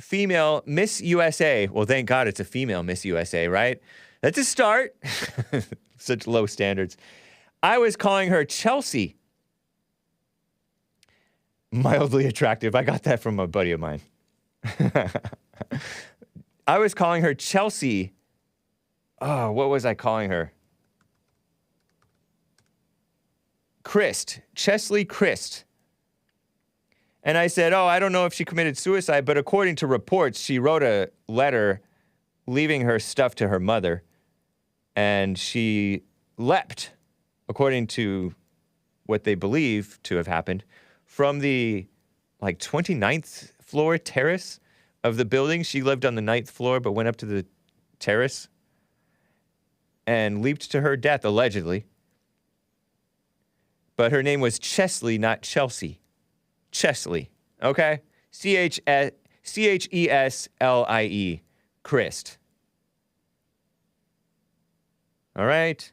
female Miss USA. Well, thank God it's a female Miss USA, right? That's a start. Such low standards. I was calling her Chelsea. Mildly attractive. I got that from a buddy of mine. I was calling her Chelsea. Oh, what was I calling her? Kryst. Cheslie Kryst. And I said, oh, I don't know if she committed suicide, but according to reports, she wrote a letter leaving her stuff to her mother. And she leapt, according to what they believe to have happened, from the 29th floor terrace of the building. She lived on the 9th floor, but went up to the terrace and leaped to her death, allegedly. But her name was Cheslie, not Chelsea. Cheslie, okay? Cheslie, Kryst. All right?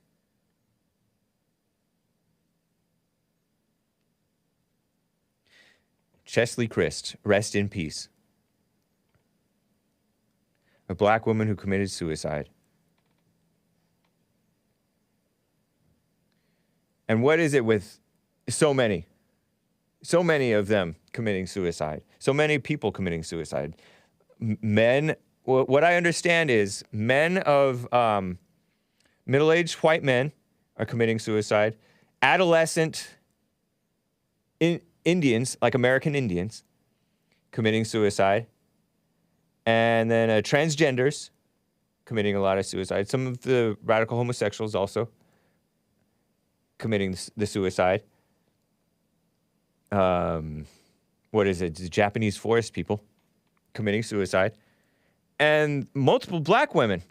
Cheslie Kryst, rest in peace. A black woman who committed suicide. And what is it with so many of them committing suicide? So many people committing suicide. Men, what I understand is men of middle-aged white men are committing suicide. Adolescent Indians, like American Indians, committing suicide. And then transgenders committing a lot of suicide. Some of the radical homosexuals also committing the suicide. What is it? The Japanese forest people committing suicide. And multiple black women.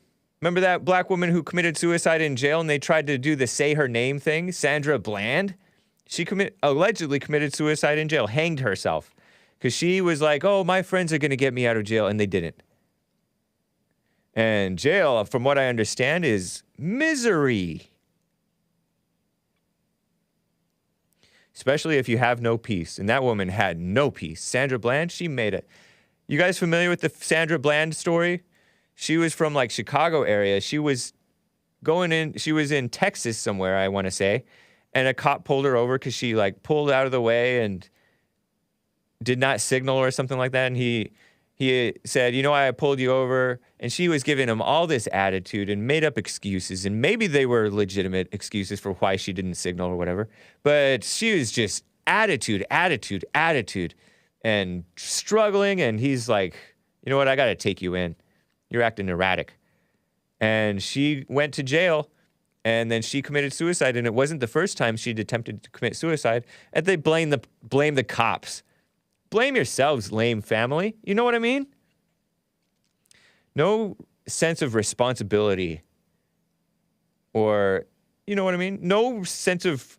Remember that black woman who committed suicide in jail and they tried to do the say her name thing? Sandra Bland? She allegedly committed suicide in jail, hanged herself. Because she was like, oh, my friends are going to get me out of jail, and they didn't. And jail, from what I understand, is misery. Especially if you have no peace. And that woman had no peace. Sandra Bland, she made it. You guys familiar with the Sandra Bland story? She was from Chicago area. She was in Texas somewhere, I want to say. And a cop pulled her over because she pulled out of the way and did not signal or something like that. And he said, you know why I pulled you over? And she was giving him all this attitude and made up excuses. And maybe they were legitimate excuses for why she didn't signal or whatever. But she was just attitude, and struggling. And he's like, you know what? I got to take you in. You're acting erratic. And she went to jail. And then she committed suicide. And it wasn't the first time she'd attempted to commit suicide. And they blame the cops. Blame yourselves, lame family. You know what I mean? No sense of responsibility. Or, you know what I mean? No sense of,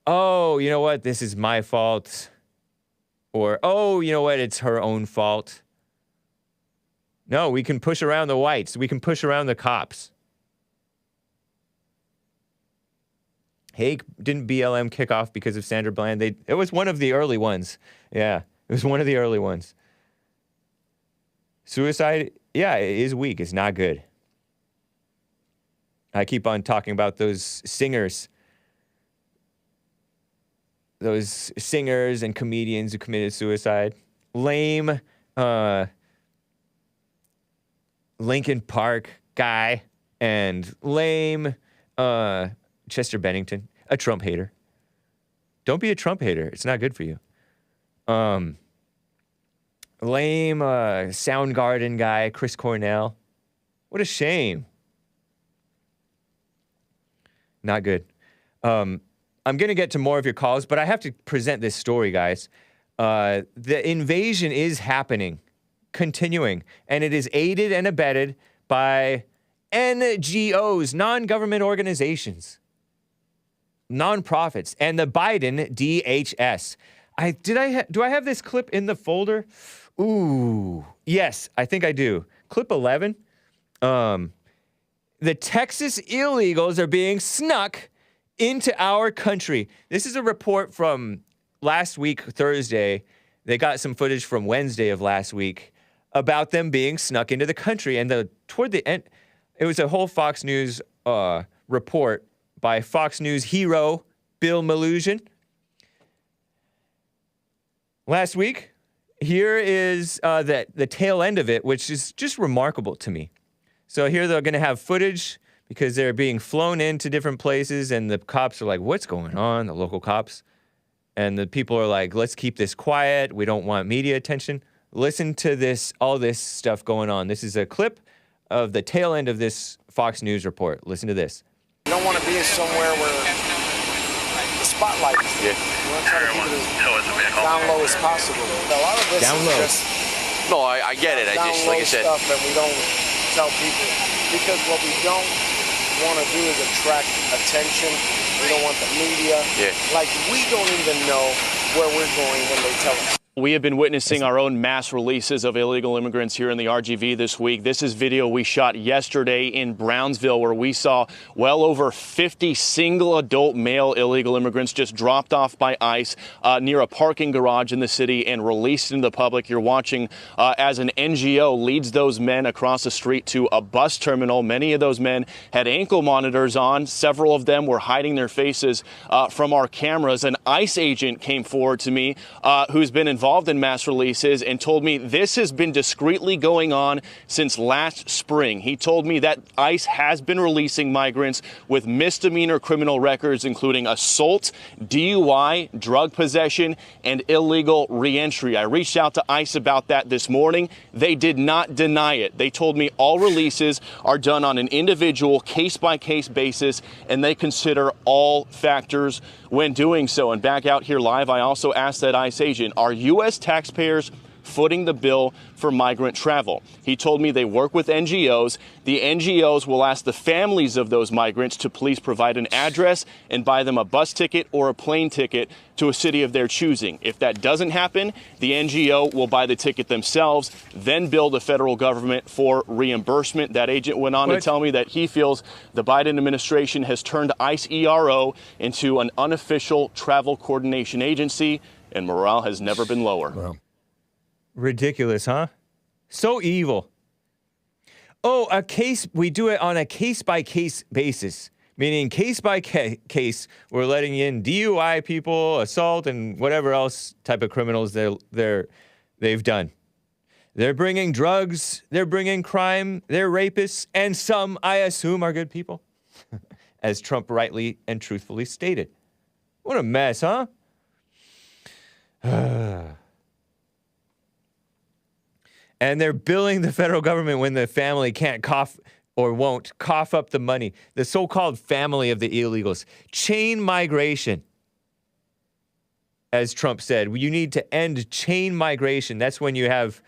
oh, you know what? This is my fault. Or, oh, you know what? It's her own fault. No, we can push around the whites. We can push around the cops. Hake didn't BLM kick off because of Sandra Bland. It was one of the early ones. Yeah, it was one of the early ones. Suicide, yeah, it is weak. It's not good. I keep on talking about those singers. Those singers and comedians who committed suicide. Lame Lincoln Park guy and lame Chester Bennington, a Trump hater. Don't be a Trump hater. It's not good for you. Lame Soundgarden guy, Chris Cornell. What a shame. Not good. I'm going to get to more of your calls, but I have to present this story, guys. The invasion is happening, continuing, and it is aided and abetted by NGOs, non-government organizations, nonprofits, and the Biden DHS. Do I have this clip in the folder? Ooh, yes, I think I do. Clip 11. The Texas illegals are being snuck into our country. This is a report from last week, Thursday. They got some footage from Wednesday of last week about them being snuck into the country. And toward the end, it was a whole Fox News report by Fox News hero Bill Melugin. Last week, here is the tail end of it, which is just remarkable to me. So here they're going to have footage because they're being flown into different places, and the cops are like, what's going on, the local cops? And the people are like, let's keep this quiet. We don't want media attention. Listen to this, all this stuff going on. This is a clip of the tail end of this Fox News report. Listen to this. You don't want to be somewhere where the spotlight is. Yeah. You want to try to keep it as down low as possible. A lot of this down is low. just no, I get it. I just, like I said, stuff that we don't tell people because what we don't want to do is attract attention. We don't want the media. Yeah. Like we don't even know where we're going when they tell us. We have been witnessing our own mass releases of illegal immigrants here in the RGV this week. This is video we shot yesterday in Brownsville where we saw well over 50 single adult male illegal immigrants just dropped off by ICE near a parking garage in the city and released into the public. You're watching as an NGO leads those men across the street to a bus terminal. Many of those men had ankle monitors on. Several of them were hiding their faces from our cameras. An ICE agent came forward to me who's been involved in mass releases and told me this has been discreetly going on since last spring. He told me that ICE has been releasing migrants with misdemeanor criminal records, including assault, DUI, drug possession, and illegal reentry. I reached out to ICE about that this morning. They did not deny it. They told me all releases are done on an individual case-by-case basis, and they consider all factors when doing so. And back out here live, I also asked that ICE agent, are U.S. taxpayers footing the bill for migrant travel? He told me they work with NGOs. The NGOs will ask the families of those migrants to please provide an address and buy them a bus ticket or a plane ticket to a city of their choosing. If that doesn't happen, the NGO will buy the ticket themselves, then bill the federal government for reimbursement. That agent went on to tell me that he feels the Biden administration has turned ICE ERO into an unofficial travel coordination agency, and morale has never been lower. Wow. Ridiculous, huh? So evil. Oh, we do it on a case-by-case basis, meaning case-by-case, we're letting in DUI people, assault, and whatever else type of criminals they've done. They're bringing drugs, they're bringing crime, they're rapists, and some, I assume, are good people, as Trump rightly and truthfully stated. What a mess, huh? And they're billing the federal government when the family can't cough or won't cough up the money. The so-called family of the illegals. Chain migration. As Trump said, you need to end chain migration. That's when you have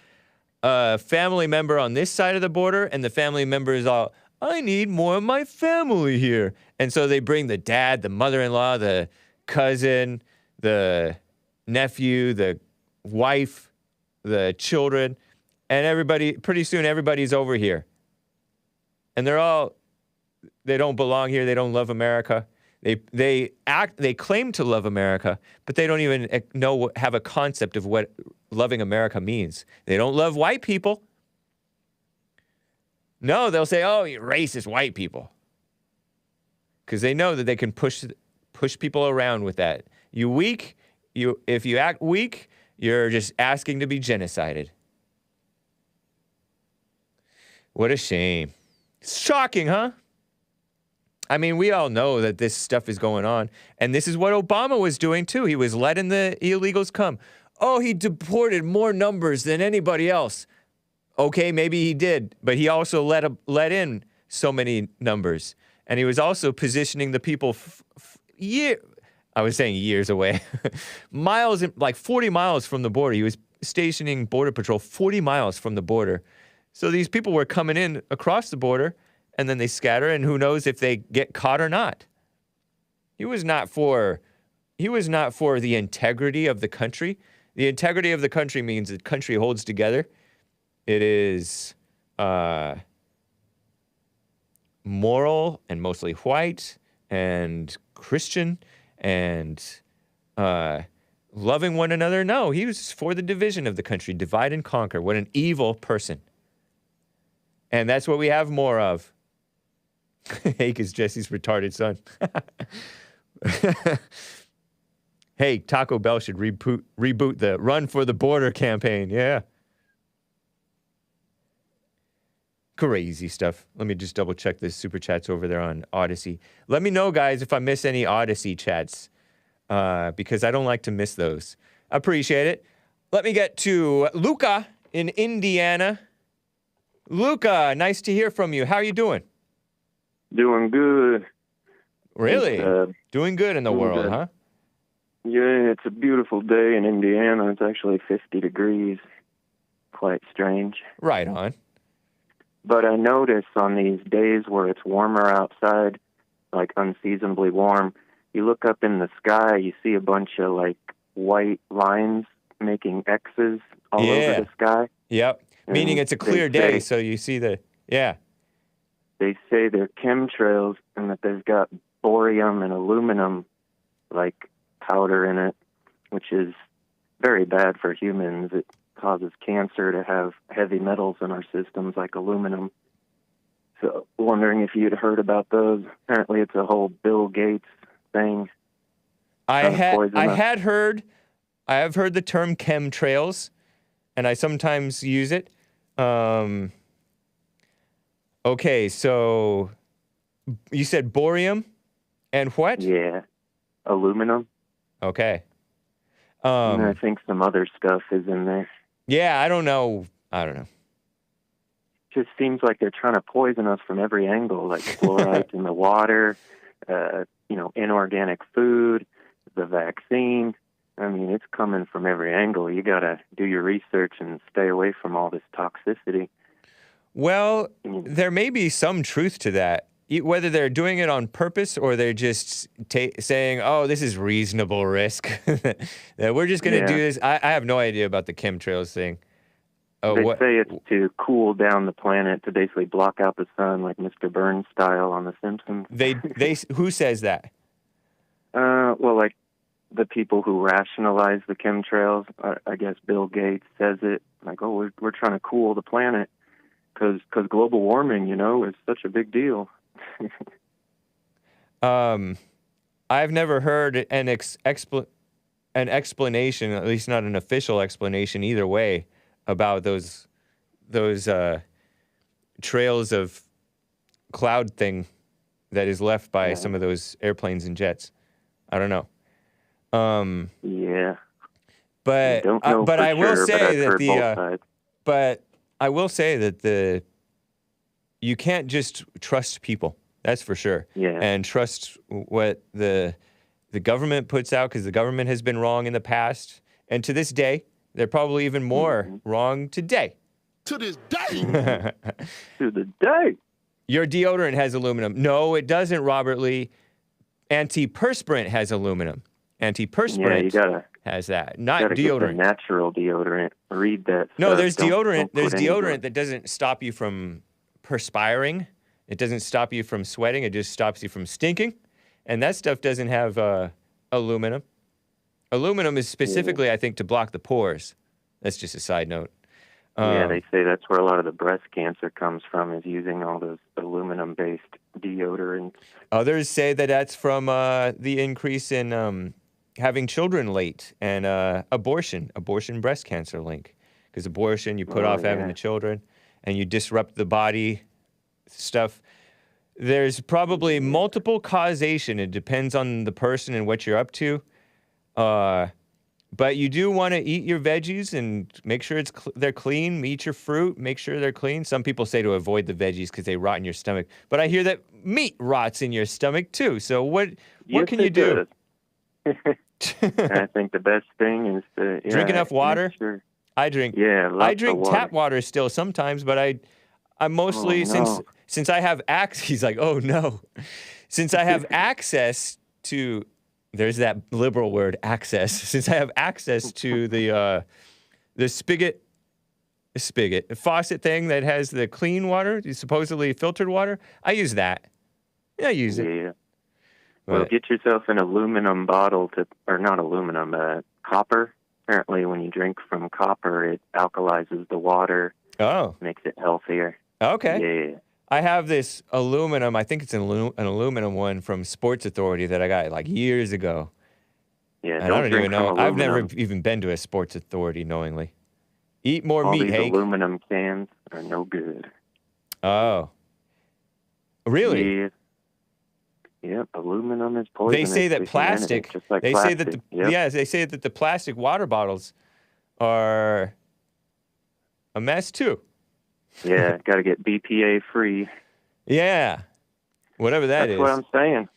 a family member on this side of the border and the family member is all, I need more of my family here. And so they bring the dad, the mother-in-law, the cousin, the nephew, the wife, the children. And everybody, pretty soon, everybody's over here. And they don't belong here. They don't love America. They claim to love America, but they don't even have a concept of what loving America means. They don't love white people. No, they'll say, oh, you racist white people. because they know that they can push people around with that. If you act weak, you're just asking to be genocided. What a shame. Shocking, huh? I mean, we all know that this stuff is going on, and this is what Obama was doing too. He was letting the illegals come. Oh, he deported more numbers than anybody else. Okay, maybe he did, but he also let in so many numbers, and he was also positioning the people I was saying years away, miles, like 40 miles from the border. He was stationing Border Patrol 40 miles from the border. So these people were coming in across the border, and then they scatter, and who knows if they get caught or not. He was not for the integrity of the country. The integrity of the country means the country holds together. It is moral and mostly white and Christian and loving one another. No, he was for the division of the country, divide and conquer. What an evil person. And that's what we have more of. Hake is Jesse's retarded son. Hey, Taco Bell should reboot the Run for the Border campaign. Yeah. Crazy stuff. Let me just double check the super chats over there on Odyssey. Let me know, guys, if I miss any Odyssey chats, because I don't like to miss those. Appreciate it. Let me get to LUKA in Indiana. LUKA, nice to hear from you. How are you doing? Doing good. Really? Doing good in the world, huh? Yeah, it's a beautiful day in Indiana. It's actually 50 degrees. Quite strange. Right on. But I notice on these days where it's warmer outside, like unseasonably warm, you look up in the sky, you see a bunch of like white lines making X's all over the sky. Yep. And meaning it's a clear day, so you see yeah. They say they're chemtrails and that they've got borium and aluminum like powder in it, which is very bad for humans. It causes cancer to have heavy metals in our systems like aluminum. So wondering if you'd heard about those. Apparently it's a whole Bill Gates thing. I have heard the term chemtrails, and I sometimes use it. Okay, so you said borium and what? Yeah, aluminum. Okay. And I think some other stuff is in there. Yeah, I don't know. Just seems like they're trying to poison us from every angle, like fluoride in the water, inorganic food, the vaccine. I mean, it's coming from every angle. You got to do your research and stay away from all this toxicity. Well, there may be some truth to that, whether they're doing it on purpose or they're just saying, oh, this is reasonable risk. That we're just going to do this. I have no idea about the chemtrails thing. They say it's to cool down the planet, to basically block out the sun, like Mr. Burns style on The Simpsons. Who says that? Well, like the people who rationalize the chemtrails. I guess Bill Gates says it. Like, oh, we're trying to cool the planet because global warming, is such a big deal. I've never heard an explanation, at least not an official explanation either way, about those trails of cloud thing that is left by some of those airplanes and jets. I don't know. Yeah. But I will say that you can't just trust people. That's for sure. Yeah. And trust what the government puts out, because the government has been wrong in the past. And to this day, they're probably even more wrong today. To this day. To the day. Your deodorant has aluminum. No, it doesn't, Robert Lee. Antiperspirant has aluminum. Antiperspirant has that, not deodorant. Get the natural deodorant. Read that. No, there's deodorant. There's deodorant that doesn't stop you from perspiring. It doesn't stop you from sweating. It just stops you from stinking. And that stuff doesn't have aluminum. Aluminum is specifically, I think, to block the pores. That's just a side note. Yeah, they say that's where a lot of the breast cancer comes from, is using all those aluminum-based deodorants. Others say that that's from the increase in having children late and abortion breast cancer link. Because abortion, you put off having the children, and you disrupt the body stuff. There's probably multiple causation. It depends on the person and what you're up to. But you do want to eat your veggies and make sure they're clean. Eat your fruit, make sure they're clean. Some people say to avoid the veggies because they rot in your stomach. But I hear that meat rots in your stomach too. So what can you do? I think the best thing is to drink enough water. Sure. I drink tap water still sometimes, but I mostly since I have access. He's like, oh no, since I have access to. There's that liberal word, access. Since I have access to the faucet thing that has the clean water, the supposedly filtered water, I use that. Yeah, I use it. Yeah. Well, get yourself an aluminum bottle or not aluminum, copper. Apparently, when you drink from copper, it alkalizes the water. Oh. Makes it healthier. Okay. Yeah. I have this aluminum, I think it's an aluminum one from Sports Authority that I got like years ago. Yeah, and I don't even know. I've never even been to a Sports Authority knowingly. Eat more meat, Hake. Hake. All these aluminum cans are no good. Oh. Really? Yeah. Yep, aluminum is poisonous. They say that plastic, they say that the plastic water bottles are a mess too. Yeah, got to get BPA free. Yeah, whatever that is. That's what I'm saying.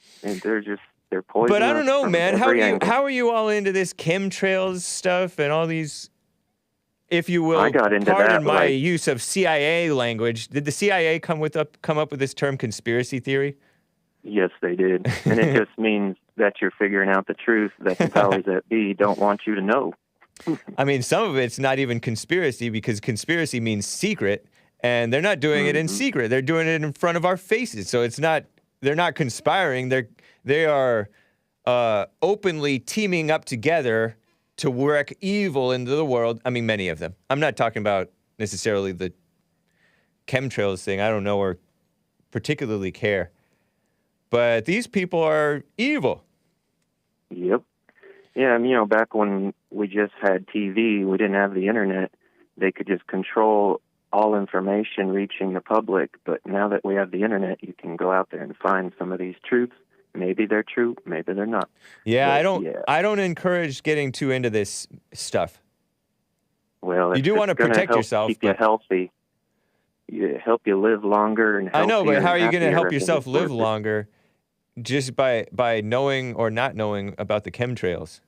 They're poisonous. But I don't know, man. How are you all into this chemtrails stuff and all these? If you will, I got into pardon my use of CIA language. Did the CIA come up with this term conspiracy theory? Yes, they did, and it just means that you're figuring out the truth that the powers that be don't want you to know. I mean, some of it's not even conspiracy because conspiracy means secret. And they're not doing it in secret. They're doing it in front of our faces. So they're not conspiring. They are openly teaming up together to work evil into the world. I mean, many of them. I'm not talking about necessarily the chemtrails thing. I don't know or particularly care. But these people are evil. Yep. Yeah, and, back when we just had TV, we didn't have the internet, they could just control all information reaching the public, but now that we have the internet, you can go out there and find some of these truths. Maybe they're true, maybe they're not. Yeah, but I don't encourage getting too into this stuff. Well, you do want to protect yourself. Keep you healthy. Help you live longer and I know, but how are you going to help yourself live longer just by knowing or not knowing about the chemtrails?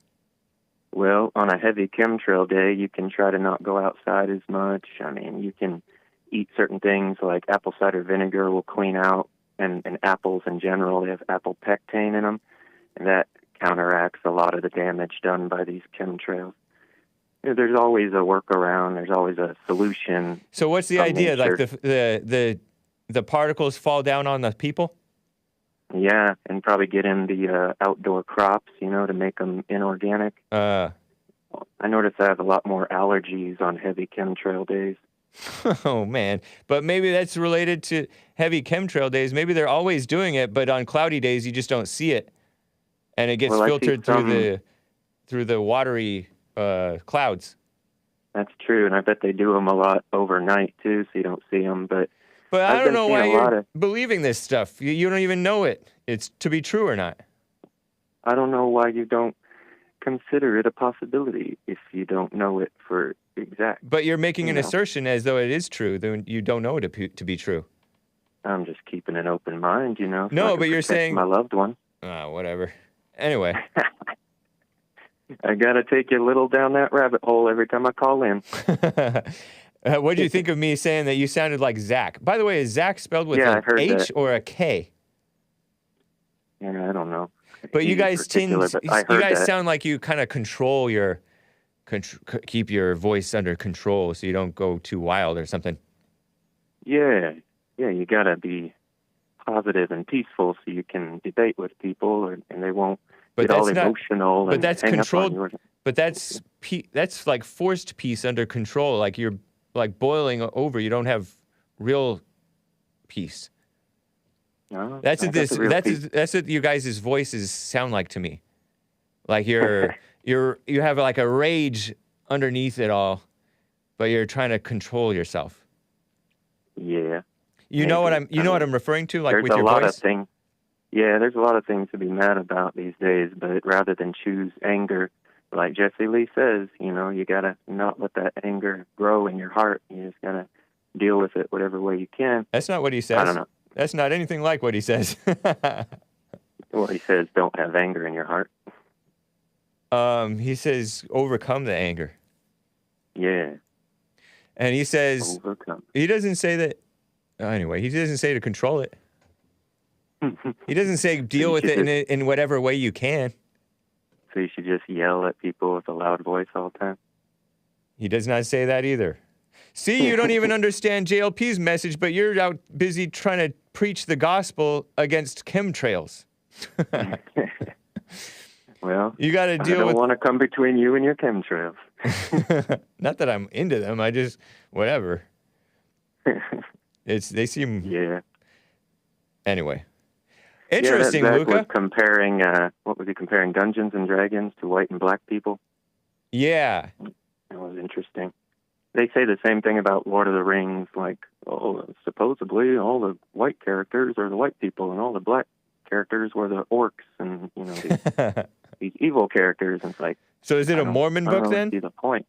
Well, on a heavy chemtrail day, you can try to not go outside as much. I mean, you can eat certain things like apple cider vinegar will clean out, and apples in general, they have apple pectin in them, and that counteracts a lot of the damage done by these chemtrails. There's always a workaround. There's always a solution. So what's the idea? Nature. Like the particles fall down on the people? Yeah, and probably get in the outdoor crops, to make them inorganic. I notice I have a lot more allergies on heavy chemtrail days. Oh, man. But maybe that's related to heavy chemtrail days. Maybe they're always doing it, but on cloudy days you just don't see it. And it gets filtered through the watery clouds. That's true, and I bet they do them a lot overnight, too, so you don't see them, But I don't know why you're believing this stuff. You don't even know it's to be true or not. I don't know why you don't consider it a possibility if you don't know it for exact. But you're making an assertion as though it is true, then you don't know it to be true. I'm just keeping an open mind, So no, but you're saying my loved one. Whatever. Anyway. I got to take you a little down that rabbit hole every time I call in. What do you think of me saying that you sounded like Zach? By the way, is Zach spelled with an H or a K? Yeah, I don't know. But you guys sound like you kind of control keep your voice under control so you don't go too wild or something. Yeah, you got to be positive and peaceful so you can debate with people and they won't get all emotional. But that's controlled. But that's like forced peace under control. Like like boiling over, you don't have real peace. No, That's what you guys' voices sound like to me. Like you have like a rage underneath it all, but you're trying to control yourself. Yeah. You know what I'm referring to, like with your voice? There's a lot of things. Yeah, there's a lot of things to be mad about these days, but rather than choose anger, like Jesse Lee says, you gotta not let that anger grow in your heart. You just gotta deal with it whatever way you can. That's not what he says. I don't know. That's not anything like what he says. Well, he says don't have anger in your heart. He says overcome the anger. Yeah. And he says overcome. He doesn't say that. Anyway, he doesn't say to control it. He doesn't say deal with it in whatever way you can. So you should just yell at people with a loud voice all the time? He does not say that either. See, you don't even understand JLP's message, but you're out busy trying to preach the gospel against chemtrails. Well, you got to deal with... I don't want to come between you and your chemtrails. Not that I'm into them. I just... Whatever. They seem... Yeah. Anyway. Interesting, Zach Luka. was comparing, what was he comparing, Dungeons and Dragons to white and black people? Yeah. That was interesting. They say the same thing about Lord of the Rings, like, supposedly all the white characters are the white people and all the black characters were the orcs and, these evil characters. And it's like... So is it a Mormon book then? I don't see the point.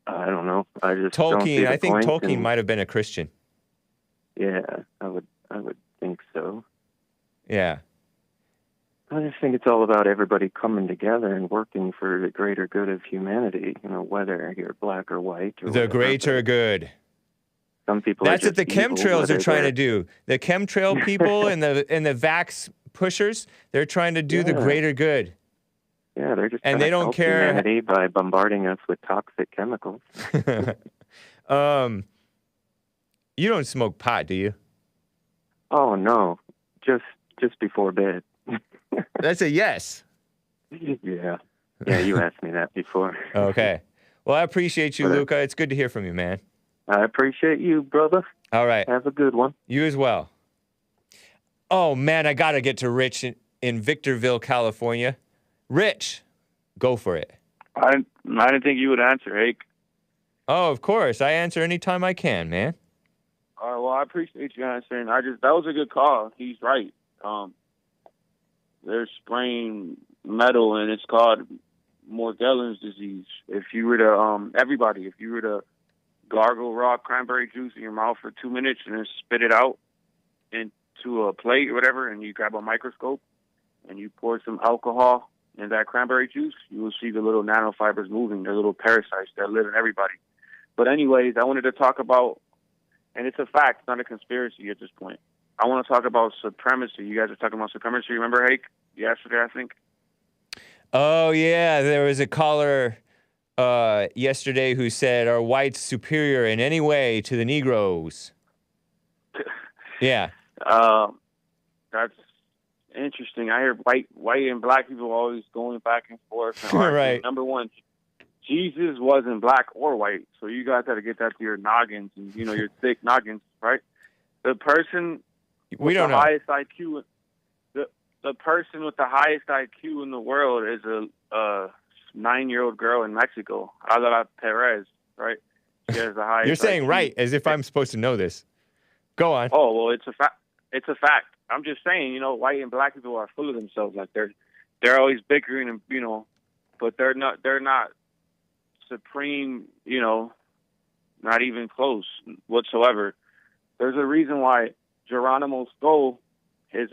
I don't know. I just don't see the I think point, Tolkien might have been a Christian. Yeah, I would think so. Yeah. I just think it's all about everybody coming together and working for the greater good of humanity, whether you're black or white. Or the greater good. Some people That's what the chemtrails are trying to do. The chemtrail people and the vax pushers, they're trying to do the greater good. Yeah, they're just and they don't care humanity by bombarding us with toxic chemicals. You don't smoke pot, do you? Oh no, just before bed. That's a yes. Yeah, you asked me that before. Okay. Well, I appreciate you, Luka. It's good to hear from you, man. I appreciate you, brother. All right. Have a good one. You as well. Oh, man, I got to get to Rich in Victorville, California. Rich, go for it. I didn't think you would answer, Hake. Oh, of course. I answer anytime I can, man. All right, well, I appreciate you answering. That was a good call. He's right. They're spraying metal, and it's called Morgellons disease. If you were to, gargle raw cranberry juice in your mouth for 2 minutes and then spit it out into a plate or whatever, and you grab a microscope and you pour some alcohol in that cranberry juice, you will see the little nanofibers moving. They're little parasites that live in everybody. But anyways, I wanted to talk about, and it's a fact, it's not a conspiracy at this point. I want to talk about supremacy. You guys are talking about supremacy. Remember, Hake? Yesterday, I think. Oh, yeah. There was a caller yesterday who said, are whites superior in any way to the Negroes? Yeah. That's interesting. I hear white and black people always going back and forth. And right. Number one, Jesus wasn't black or white, so you guys got to get that to your noggins and your thick noggins, right? The person with the highest IQ, the person with the highest IQ in the world is a 9-year-old girl in Mexico, Adela Perez, right? She has the highest. You're saying IQ. Right, as if I'm supposed to know this. Go on. Oh well, it's a fact. It's a fact. I'm just saying, white and black people are full of themselves. Like they're always bickering and but they're not supreme. Not even close whatsoever. There's a reason why Geronimo's skull is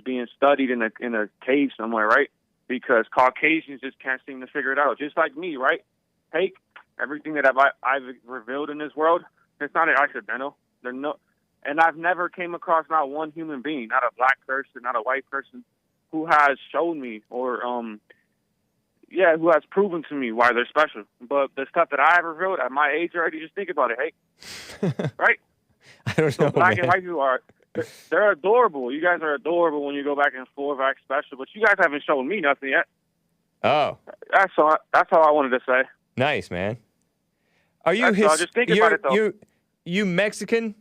being studied in a cave somewhere, right? Because Caucasians just can't seem to figure it out. Just like me, right? Hake, everything that I've revealed in this world, it's not accidental. And I've never came across not one human being, not a black person, not a white person, who has shown me or who has proven to me why they're special. But the stuff that I have revealed at my age already, just think about it, Hake. Right? I don't know, black man. and white people they're adorable. You guys are adorable when you go back and forth, act special, but you guys haven't shown me nothing yet. Oh. That's all I wanted to say. Nice, man. Are you Just think about it, though. You Mexican?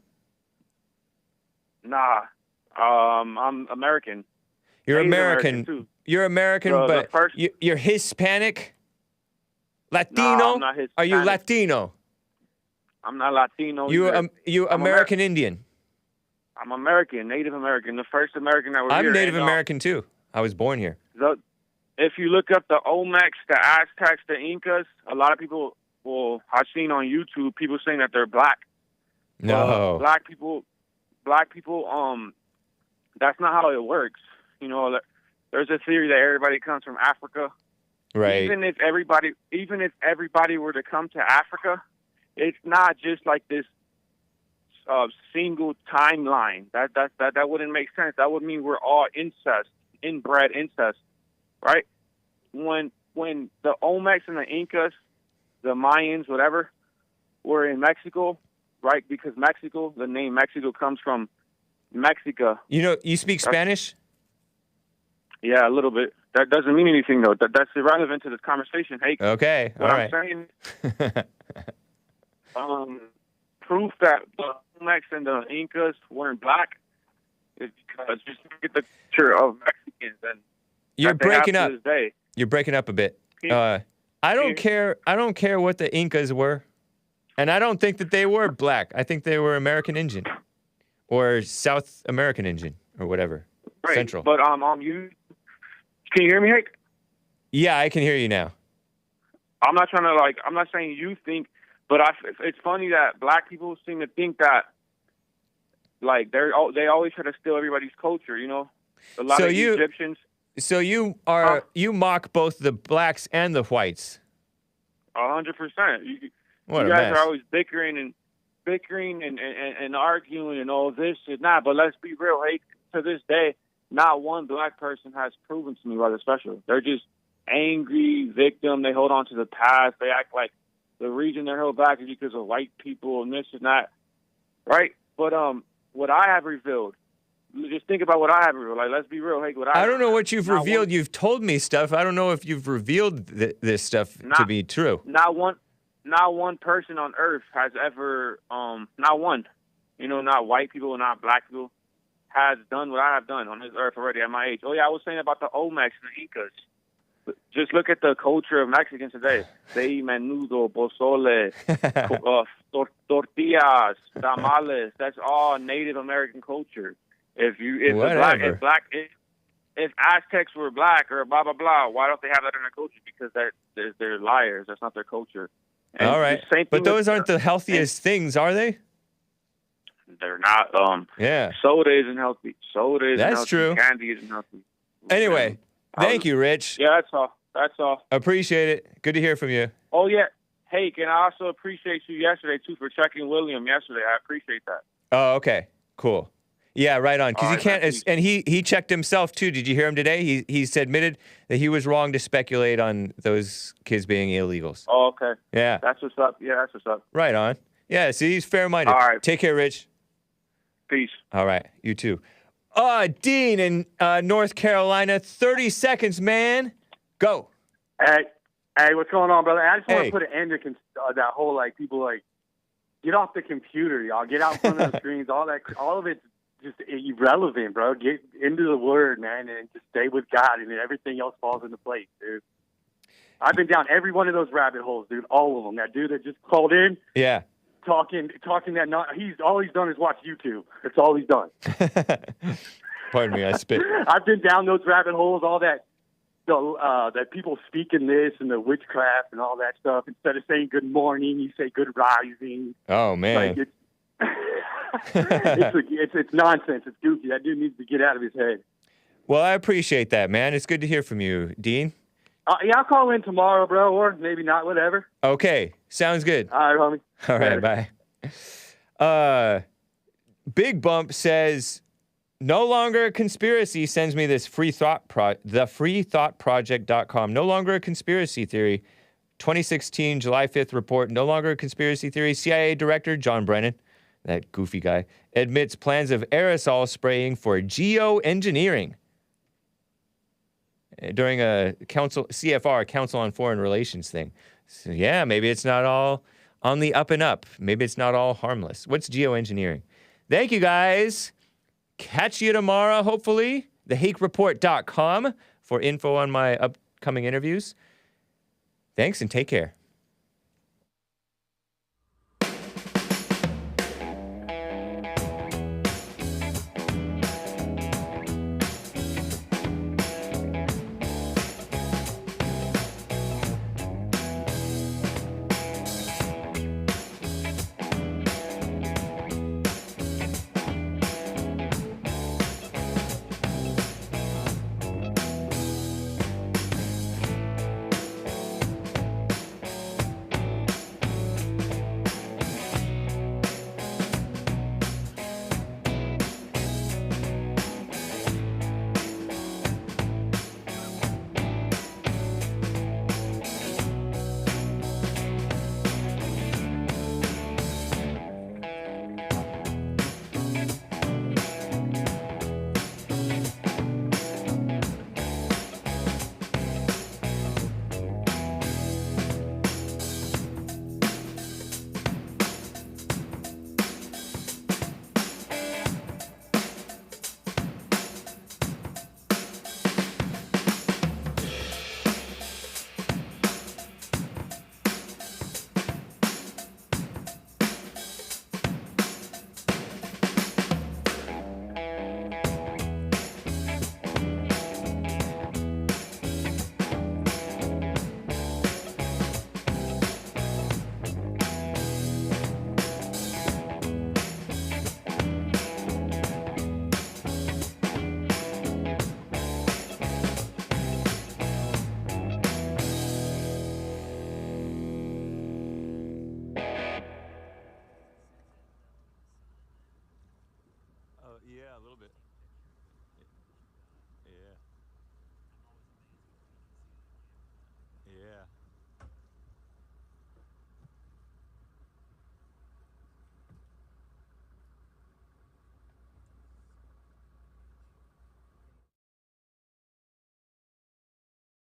Nah. I'm American. You're Native American. too. You're American, but you're Hispanic? Latino? No, I'm not Hispanic. Are you Latino? I'm not Latino. You American Indian? I'm American, Native American, the first American that was here. I'm Native American too. I was born here. If you look up the Olmecs, the Aztecs, the Incas, a lot of people, I've seen on YouTube people saying that they're black. No. Black people, that's not how it works. You know, there's a theory that everybody comes from Africa. Right. Even if everybody were to come to Africa, it's not just like this single timeline. That wouldn't make sense. That would mean we're all inbred incest, right? When the Olmecs and the Incas, the Mayans, whatever, were in Mexico, right? Because Mexico, the name Mexico comes from Mexica. You know, you speak Spanish? Yeah, a little bit. That doesn't mean anything, though. That's irrelevant to this conversation. Hey, okay, what I'm saying, proof that the Olmecs and the Incas weren't black is because just look at the picture of Mexicans and you're breaking up. To this day. You're breaking up a bit. I don't care. I don't care what the Incas were, and I don't think that they were black. I think they were American Indian, or South American Indian, or whatever. Right. Central. But you. Can you hear me, Hake? Yeah, I can hear you now. I'm not trying to I'm not saying you think, but it's funny that black people seem to think that they always try to steal everybody's culture. You know, a lot of Egyptians. So you mock both the blacks and the whites. 100%. What you a guys mess. are always bickering and arguing and all this and that. But let's be real, Hake. To this day, not one black person has proven to me why they're special. They're just angry victim. They hold on to the past. They act like the reason they're held back is because of white people and this and that, right? But what I have revealed, just think about what I have revealed. Like, let's be real, Hake. I don't know what you've revealed. You've told me stuff. I don't know if you've revealed this stuff to be true. Not one person on Earth has ever, not one, not white people, not black people, has done what I have done on this earth already at my age. Oh, yeah, I was saying about the Olmecs and the Incas. Just look at the culture of Mexicans today. They eat menudo, pozole, tortillas, tamales. That's all Native American culture. If Aztecs were black or blah, blah, blah, why don't they have that in their culture? Because they're liars. That's not their culture. And all right. But those aren't the healthiest things, are they? They're not. Yeah. Soda isn't healthy. That's true. Candy isn't healthy. Anyway, thank you, Rich. Yeah, that's all. Appreciate it. Good to hear from you. Oh, yeah. Hey, and I also appreciate you yesterday, too, for checking William yesterday. I appreciate that. Oh, okay. Cool. Yeah, right on. Because you can't, and he checked himself, too. Did you hear him today? He's admitted that he was wrong to speculate on those kids being illegals. Oh, okay. Yeah. That's what's up. Yeah, that's what's up. Right on. Yeah, see, he's fair-minded. All right. Take care, Rich. Peace. All right. You too. Dean in North Carolina. 30 seconds, man. Go. Hey, what's going on, brother? I just want to put an end to that whole, people, get off the computer, y'all. Get out in front of the screens. All of it's just irrelevant, bro. Get into the Word, man, and just stay with God, and then everything else falls into place, dude. I've been down every one of those rabbit holes, dude. All of them. That dude that just called in. Yeah. Talking that all he's done is watch YouTube. That's all he's done. Pardon me, I spit. I've been down those rabbit holes, all that that people speaking this and the witchcraft and all that stuff. Instead of saying good morning, you say good rising. Oh man. It's nonsense. It's goofy. That dude needs to get out of his head. Well, I appreciate that, man. It's good to hear from you, Dean. Yeah, I'll call in tomorrow, bro, or maybe not, whatever. Okay, sounds good. All right, homie. All right, bye. Big Bump says, no longer a conspiracy, sends me this thefreethoughtproject.com. No longer a conspiracy theory. 2016, July 5th report, no longer a conspiracy theory. CIA Director John Brennan, that goofy guy, admits plans of aerosol spraying for geoengineering. During a CFR, Council on Foreign Relations thing. So yeah, maybe it's not all on the up and up. Maybe it's not all harmless. What's geoengineering? Thank you, guys. Catch you tomorrow, hopefully. TheHakeReport.com for info on my upcoming interviews. Thanks and take care.